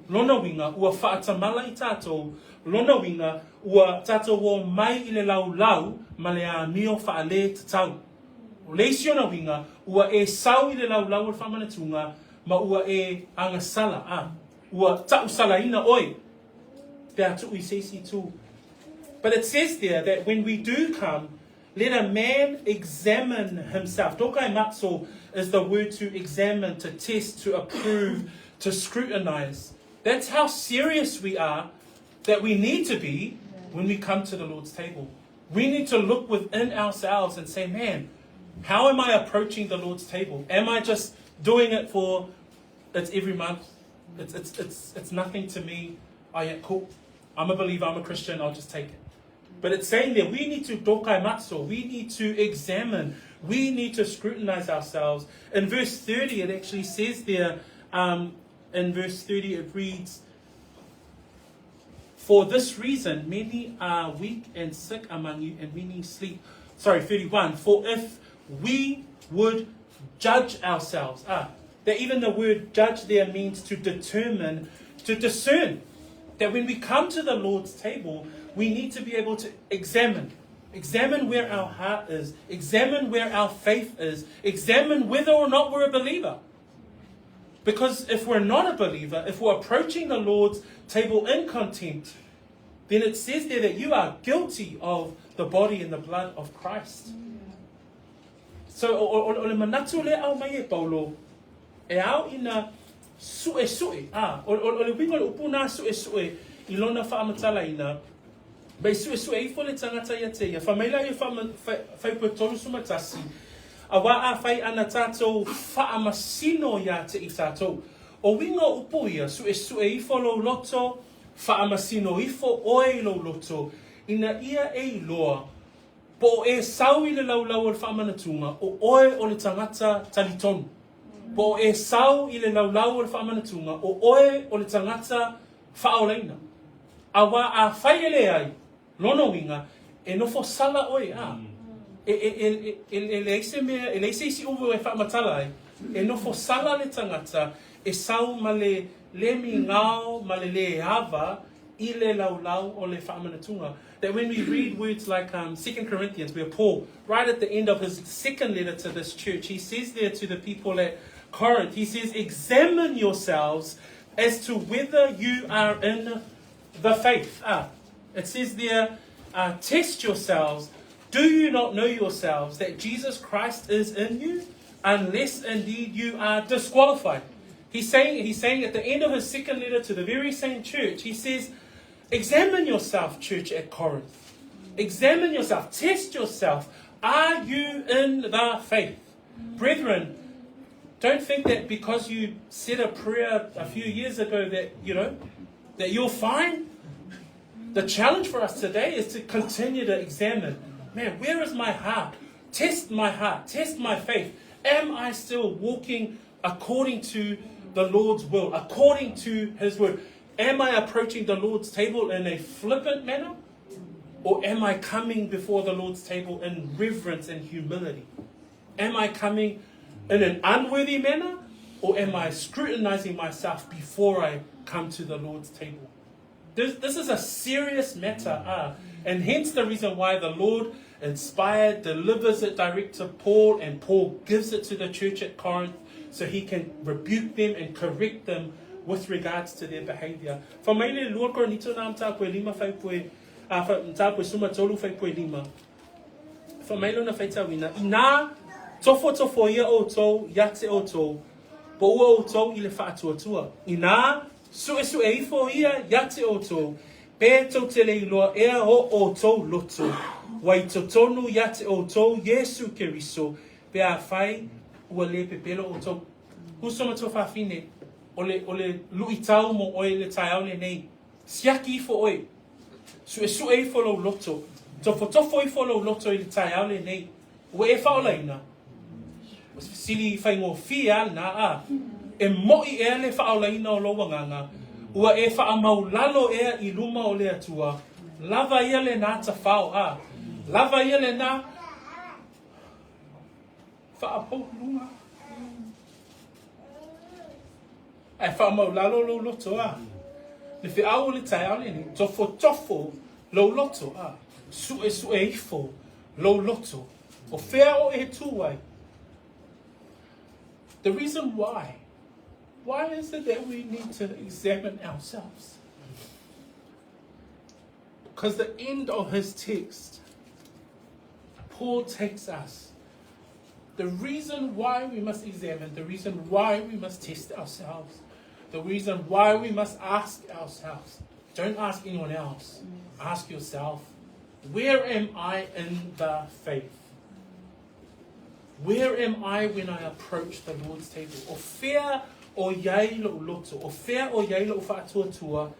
Lona winga, ua whaatamala I tatou. Lona winga, ua tatou o mai I le laulau, ma le a mio whaale tatau. O leisi ona winga, ua e sau I le laulau le whamanatunga, ma ua e angasala ua tau sala ina oi. Te atu I seisi tū. But it says there that when we do come, let a man examine himself. Tokai matso is the word to examine, to test, to approve, to scrutinize. That's how serious we are, that we need to be when we come to the Lord's table. We need to look within ourselves and say, man, how am I approaching the Lord's table? Am I just doing it for, it's every month, it's nothing to me. Oh yeah, cool. I'm a believer, I'm a Christian, I'll just take it. But it's saying there, we need to dokai matso, we need to examine, we need to scrutinize ourselves. In verse 30, it actually says there, in verse 30 it reads, for this reason, many are weak and sick among you, and many sleep. Sorry, 31. For if we would judge ourselves, that even the word judge there means to determine, to discern. That when we come to the Lord's table, we need to be able to examine where our heart is, examine where our faith is, examine whether or not we're a believer. Because if we're not a believer, if we're approaching the Lord's table in contempt, then it says there that you are guilty of the body and the blood of Christ. So, o le manatu le au mai e Paulo, e au ina sue, o le wingo le upuna sue, I lona whaamatala ina, bei sue, I fo le tangata ia te ia, whamaila ia whaiputolu sumatasi, a wa a whai ana tātou whaamasino ia te I tātou. O wingo upu ia, sue, I fo lo loto, whaamasino I fo oe lo loto, ina ia e loa, po e sau I le laulau o le whaamanatunga, o oe o le tangata talitonu. Po e sau I le laulau o le whaamanatunga, o oe o le tangata whaolaina. A wa a whai ele ai, Lono winga, e nofo sala oi e leise si uwe e whaamatala e nofo sala le tangata, e sau ma le mi ngao, ma le hava, I le laulau o le faamanatuga. That when we read words like 2 Corinthians, where Paul, right at the end of his second letter to this church, he says there to the people at Corinth, he says, examine yourselves as to whether you are in the faith. It says there, test yourselves. Do you not know yourselves that Jesus Christ is in you, unless indeed you are disqualified? He's saying at the end of his second letter to the very same church, he says, examine yourself, church at Corinth. Examine yourself. Test yourself. Are you in the faith? Brethren, don't think that because you said a prayer a few years ago that, that you're fine. The challenge for us today is to continue to examine. Man, where is my heart? Test my heart. Test my faith. Am I still walking according to the Lord's will, according to His word? Am I approaching the Lord's table in a flippant manner? Or am I coming before the Lord's table in reverence and humility? Am I coming in an unworthy manner? Or am I scrutinizing myself before I come to the Lord's table? This is a serious matter. And hence the reason why the Lord inspired, delivers it direct to Paul, and Paul gives it to the church at Corinth so he can rebuke them and correct them with regards to their behavior. Whamaile lua Korinito nā mta koe lima whai poe, mta koe suma tolu whai poe lima. Whamaile na whai tawina. I nā tofo ia o tau, yate o tau, po ua o tau I le whaatuatua. I nā su e ifo ia, yate o tau, pē tau te leiloa ea o tau loto. Wai totonu yate o tau, Yesu Keriso, pe a whai ua le pepelo o tau. Husoma tō whawhine. Ole lui tau mo oi le tai le nei. Siaki ifo oi. Su e ifo lo loto. Tofo ifo lo loto I le tai le nei. Ue e whaolaina. Sili whai ngō fia na E moi e le whaolaina o lo wanganga. Ua e whaamaulalo ea I luma o le atua. Lava ia le nā ta whao Lava ia le nā. Whaapau luma. E whaamau lalo lo loto Le whi au le tai au le ni. Tofo lo loto Su e ifo lo loto. O whea o e tuai. The reason why is it that we need to examine ourselves? Because the end of his text, Paul takes us. The reason why we must examine, the reason why we must test ourselves, the reason why we must ask ourselves. Don't ask anyone else. Ask yourself, where am I in the faith? Where am I when I approach the Lord's table? O whea o iai lo loto, o whea o iai lo whaatuatua,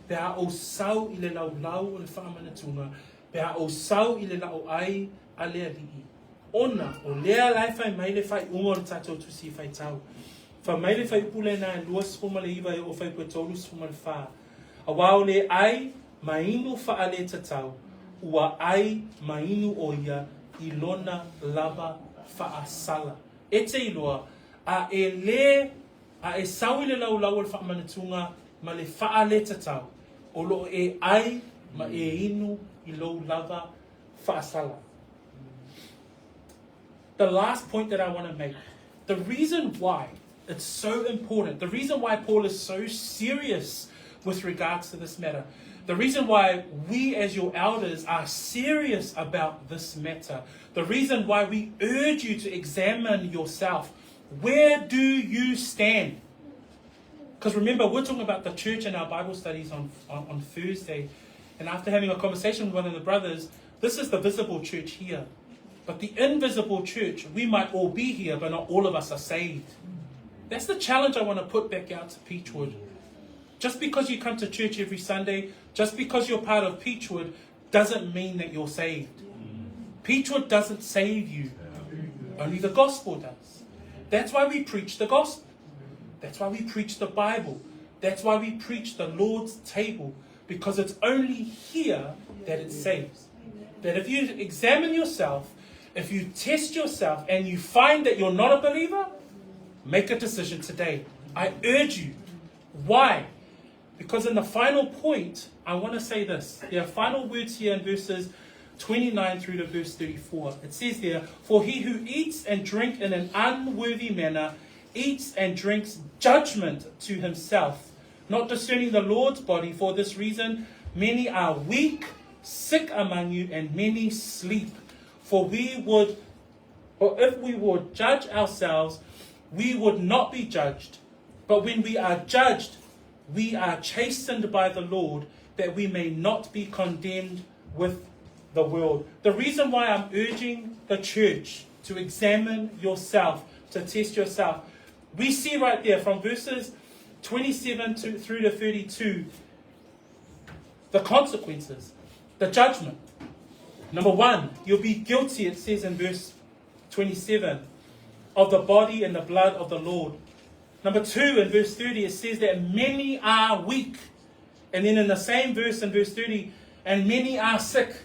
pea o sau I le laulau o le faamanatuga, pea o sau I le lau ai a lea lii. Ona, o lea lai whai mai le whai ungo le tātou tusi whai tau. Wha mai le whai pule nā e lua sifuma le iwa e o whai koe tolu sifuma le wha. A wao le ai, mainu wha ale tatau, ua ai, mainu o ia, I lona lava whaasala. E te iloa, a e sau I le laulau le whaamanatuga, ma le whaale tatau, o lo e ai, ma e inu I lo lava whaasala. The last point that I want to make, the reason why it's so important, the reason why Paul is so serious with regards to this matter, the reason why we as your elders are serious about this matter, the reason why we urge you to examine yourself, where do you stand? Because remember, we're talking about the church in our Bible studies on Thursday, and after having a conversation with one of the brothers, this is the visible church here. But the invisible church, we might all be here, but not all of us are saved. That's the challenge I want to put back out to Peachwood. Just because you come to church every Sunday, just because you're part of Peachwood, doesn't mean that you're saved. Peachwood doesn't save you. Only the gospel does. That's why we preach the gospel. That's why we preach the Bible. That's why we preach the Lord's table. because it's only here that it saves. That if you examine yourself, if you test yourself and you find that you're not a believer, make a decision today. I urge you. Why? Because in the final point, I want to say this. There are final words here in verses 29 through to verse 34. It says there, "For he who eats and drinks in an unworthy manner eats and drinks judgment to himself, not discerning the Lord's body. For this reason, many are weak, sick among you, and many sleep. For if we would judge ourselves, we would not be judged. But when we are judged, we are chastened by the Lord, that we may not be condemned with the world." The reason why I'm urging the church to examine yourself, to test yourself, we see right there from verses 27 through to 32, the consequences, the judgment. Number one, you'll be guilty, it says in verse 27, of the body and the blood of the Lord. Number two, in verse 30, it says that many are weak. And then in the same verse, in verse 30, and many are sick.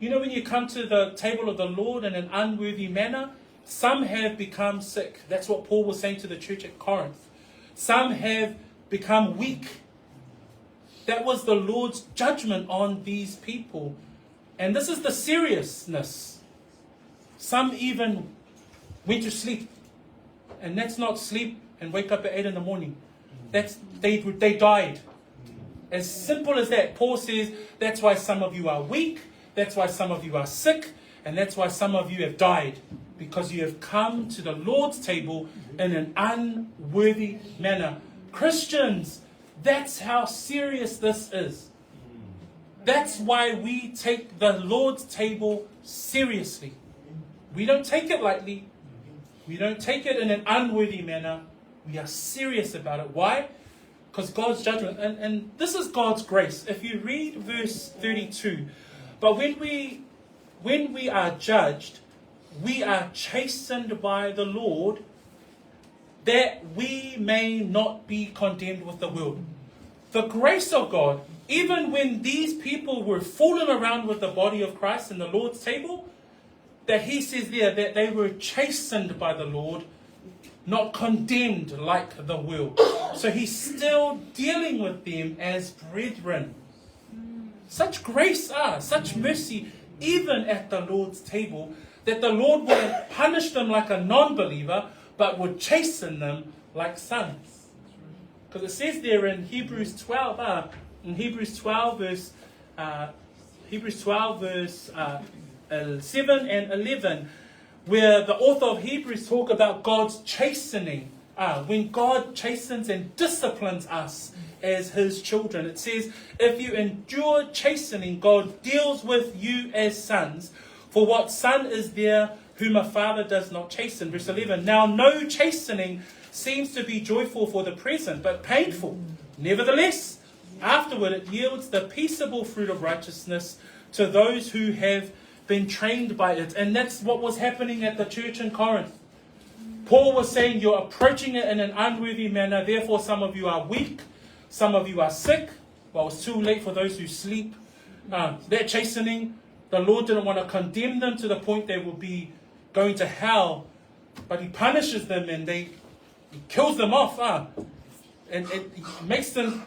You know, when you come to the table of the Lord in an unworthy manner, some have become sick. That's what Paul was saying to the church at Corinth. Some have become weak. That was the Lord's judgment on these people. And this is the seriousness. Some even went to sleep. And that's not sleep and wake up at 8 in the morning. That's they died. As simple as that. Paul says that's why some of you are weak. That's why some of you are sick. And that's why some of you have died. Because you have come to the Lord's table in an unworthy manner. Christians, that's how serious this is. That's why we take the Lord's table seriously. We don't take it lightly. We don't take it in an unworthy manner. We are serious about it. Why? Because God's judgment. And this is God's grace. If you read verse 32, but when we are judged, we are chastened by the Lord, that we may not be condemned with the world. The grace of God, even when these people were fooling around with the body of Christ in the Lord's table, that he says there that they were chastened by the Lord, not condemned like the world. So he's still dealing with them as brethren. Such grace, such mercy, even at the Lord's table, that the Lord wouldn't punish them like a non-believer, but would chasten them like sons. Because it says there in Hebrews 12, Hebrews 12 verse 7 and 11, where the author of Hebrews talk about God's chastening. When God chastens and disciplines us as his children. It says, if you endure chastening, God deals with you as sons. For what son is there whom a father does not chasten? Verse 11, now no chastening seems to be joyful for the present, but painful. Nevertheless, afterward it yields the peaceable fruit of righteousness to those who have been trained by it. And that's what was happening at the church in Corinth. Paul was saying you're approaching it in an unworthy manner. Therefore, some of you are weak. Some of you are sick. Well, it's too late for those who sleep. That chastening, the Lord didn't want to condemn them to the point they will be going to hell. But he punishes them and he kills them off. And it makes them,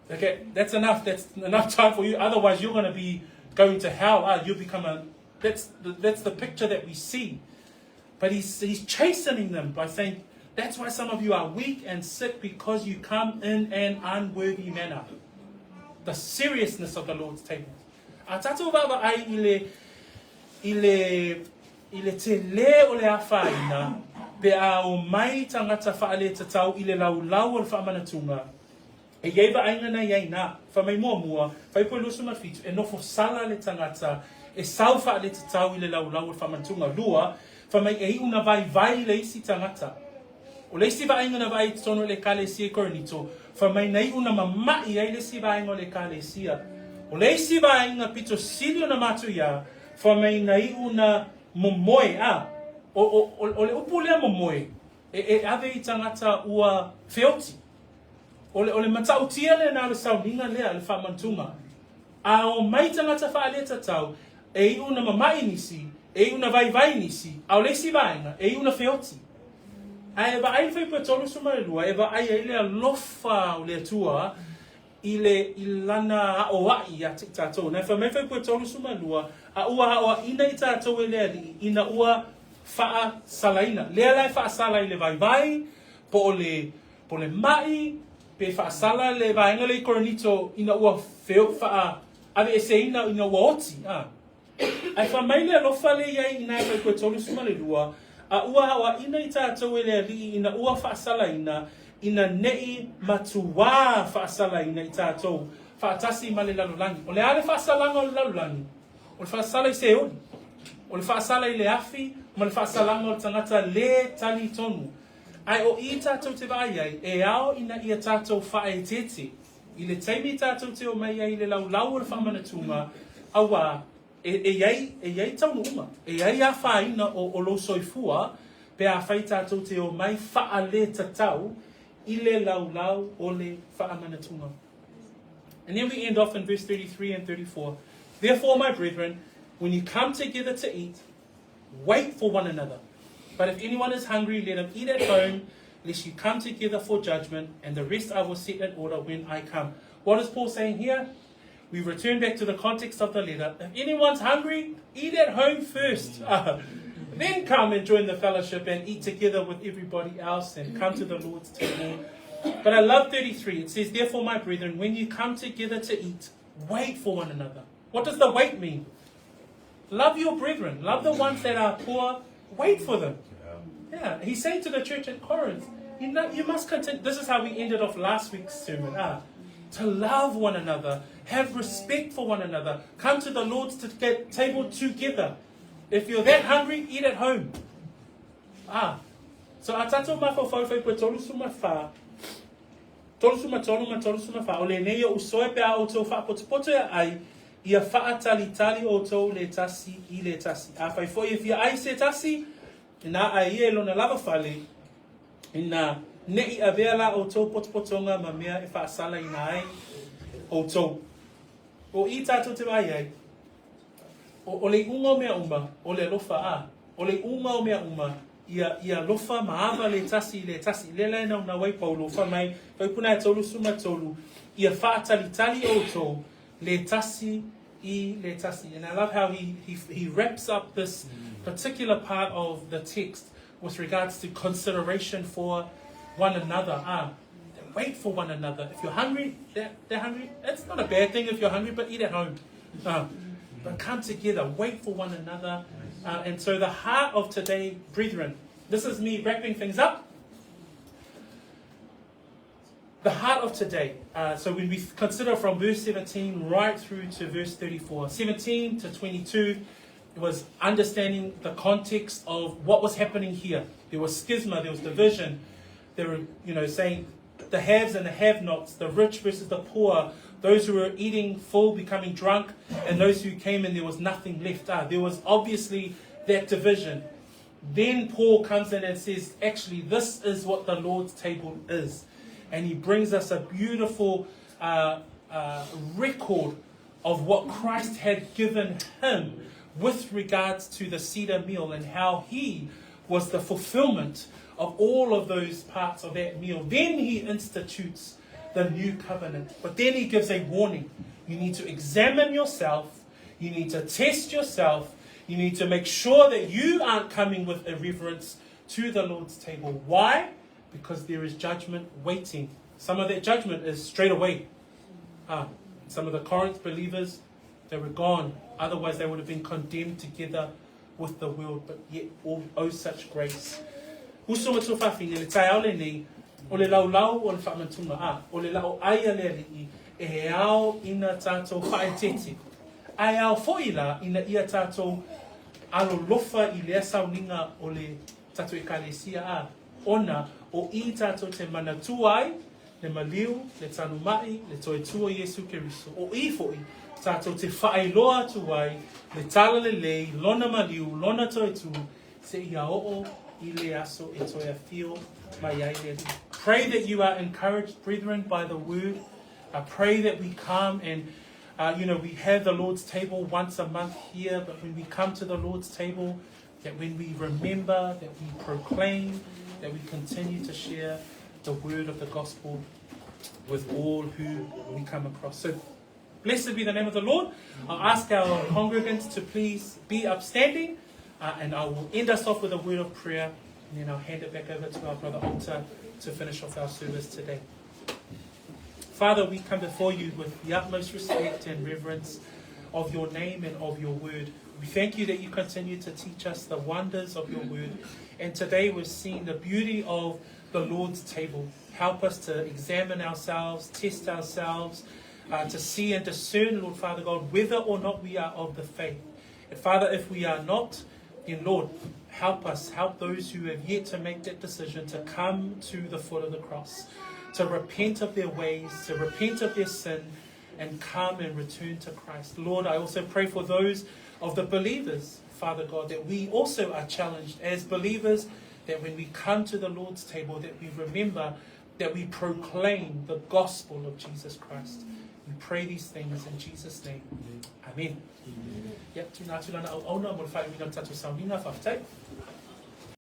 okay, that's enough. That's enough time for you. Otherwise, you're going to be going to hell. You'll become that's the picture that we see. But he's chastening them by saying, that's why some of you are weak and sick, because you come in an unworthy manner. The seriousness of the Lord's table. Atato baba ai ile te le o le afaina pe a o mai tangata faale te tau ile laulau o le faamanatuga. E iei wa aingana iei na, fa mai mua, fai po lusu mafitu, e nofo sala le tangata, e sau faale te tau ile laulau o le faamanatuga. Lua, fa mai e una vai le isi tangata. O le isi wa aingana vai tono le kale sia Korinito, fa mai nei una mamai ai le si wa aingo le kale sia. O le isi wa ainga pito silio na matu ia, fa mai nei una momoe o le upu lea momoe, e ave i tangata ua feoti. ole matautia le na le sauninga lea le faamanatuga. A o mai tangata whaaleta tau, e una mamai nisi, e una vai nisi, au lesi vaenga, e una feoti. Ai ba ai fai patolu suma lua, e ba ai le alofa o le tua, ile ilana o ai a tiktato. Na fa me fai patolu suma lua, a ua o ina I tato e le ali, ina ua faa salaina. Lea lai faa sala I le vai, po le mai, pe faa sala le vaenga le Korinito, ina ua feo faa, ave e se ina ua oti. Ai fa mai le alofa le iai ina fai patolu suma le lua, a ua hawa ina I tātou e le ali ina ua whaasala ina nei matua whaasala ina I tātou whaatasi ma le lalulangi. O le ale whaasalanga o le lalulangi. O le whaasala I se oni. O le whaasala I le afi, ma le whaasalanga o le tangata le tali tonu. Ai o I tātou te vai ai, e ao ina ia tātou whae tete. I le teimi tātou te o mai ai le laulau o le faamanatuga, awa, e iai taunu uma. E iai a whaina o lo soifua, pe a whai tātou te o mai wha le tatau, I le laulau o le faamanatuga. And then we end off in verse 33 and 34. Therefore, my brethren, when you come together to eat, wait for one another. But if anyone is hungry, let him eat at home, lest you come together for judgment, and the rest I will set in order when I come. What is Paul saying here? We return back to the context of the letter. If anyone's hungry, eat at home first. Then come and join the fellowship and eat together with everybody else and come to the Lord's table. But I love 33. It says, therefore, my brethren, when you come together to eat, wait for one another. What does the wait mean? Love your brethren. Love the ones that are poor. Wait for them. Yeah, he's saying to the church at Corinth, you must continue. This is how we ended off last week's sermon. To love one another, have respect for one another, come to the Lord's table together. If you're that hungry, eat at home. So atato mafo fai po tolu suma fa. Tolu suma fa. Ole nei o soe pe a o to fa poto ya ai ia fa tali o to le tasi I le tasi. A fai foi if ia ai se tasi na ai e lo na lava fale ina nei avela o to potonga ma mea e fa sala ina ai o to. O I tato te vai ai. O le unga mea uma, o le lofa o le unga o mea uma, ia lofa maava le tasi, le na wai paulo, fa mai, fai puna e tolu suma tolu, ia wha tali o to, le tasi I le tasi. And I love how he wraps up this particular part of the text with regards to consideration for one another. Wait for one another. If you're hungry, they're hungry. It's not a bad thing if you're hungry, but eat at home. But come together, wait for one another. And so the heart of today, brethren, this is me wrapping things up. The heart of today, so when we consider from verse 17 right through to verse 34, 17 to 22, it was understanding the context of what was happening here. There was schisma, there was division. They were, saying the haves and the have-nots, the rich versus the poor, those who were eating full becoming drunk, and those who came and there was nothing left. There was obviously that division. Then Paul comes in and says, actually, this is what the Lord's table is. And he brings us a beautiful record of what Christ had given him with regards to the cedar meal and how he was the fulfillment of all of those parts of that meal. Then he institutes the new covenant. But then he gives a warning. You need to examine yourself. You need to test yourself. You need to make sure that you aren't coming with irreverence to the Lord's table. Why? Because there is judgment waiting. Some of that judgment is straight away. Some of the Corinth believers, they were gone. Otherwise, they would have been condemned together with the world. But yet, oh, such grace. Uso matu whawhine, le tai au le nei, o le laulau o le whaamanatuga o le lau aia le alii, e ao ina tātou whaetete. Ai ao foila ina ia tātou alo lofa I lea sauninga o le tātou ekalesia ona o I tātou te manatua ai, le maliu, le tanu mai, le toe tua Iesu Keriso. O I foi, tātou te whaeloa tu ai, le tala le lei, lona maliu, lona toe tu, se ia oo I le aso e toi a fio mai ai le pray that you are encouraged, brethren, by the word. I pray that we come and, we have the Lord's table once a month here, but when we come to the Lord's table, that when we remember, that we proclaim, that we continue to share the word of the gospel with all who we come across. So, blessed be the name of the Lord. I'll ask our congregants to please be upstanding, and I will end us off with a word of prayer, and then I'll hand it back over to our brother Alta to finish off our service today. Father, we come before you with the utmost respect and reverence of your name and of your word. We thank you that you continue to teach us the wonders of your word. And today we've seen the beauty of the Lord's table. Help us to examine ourselves, test ourselves, to see and discern, Lord Father God, whether or not we are of the faith. And Father, if we are not, then Lord, help us, help those who have yet to make that decision to come to the foot of the cross, to repent of their ways, to repent of their sin, and come and return to Christ. Lord, I also pray for those of the believers, Father God, that we also are challenged as believers, that when we come to the Lord's table, that we remember that we proclaim the gospel of Jesus Christ. We pray these things in Jesus' name. Amen. Yep,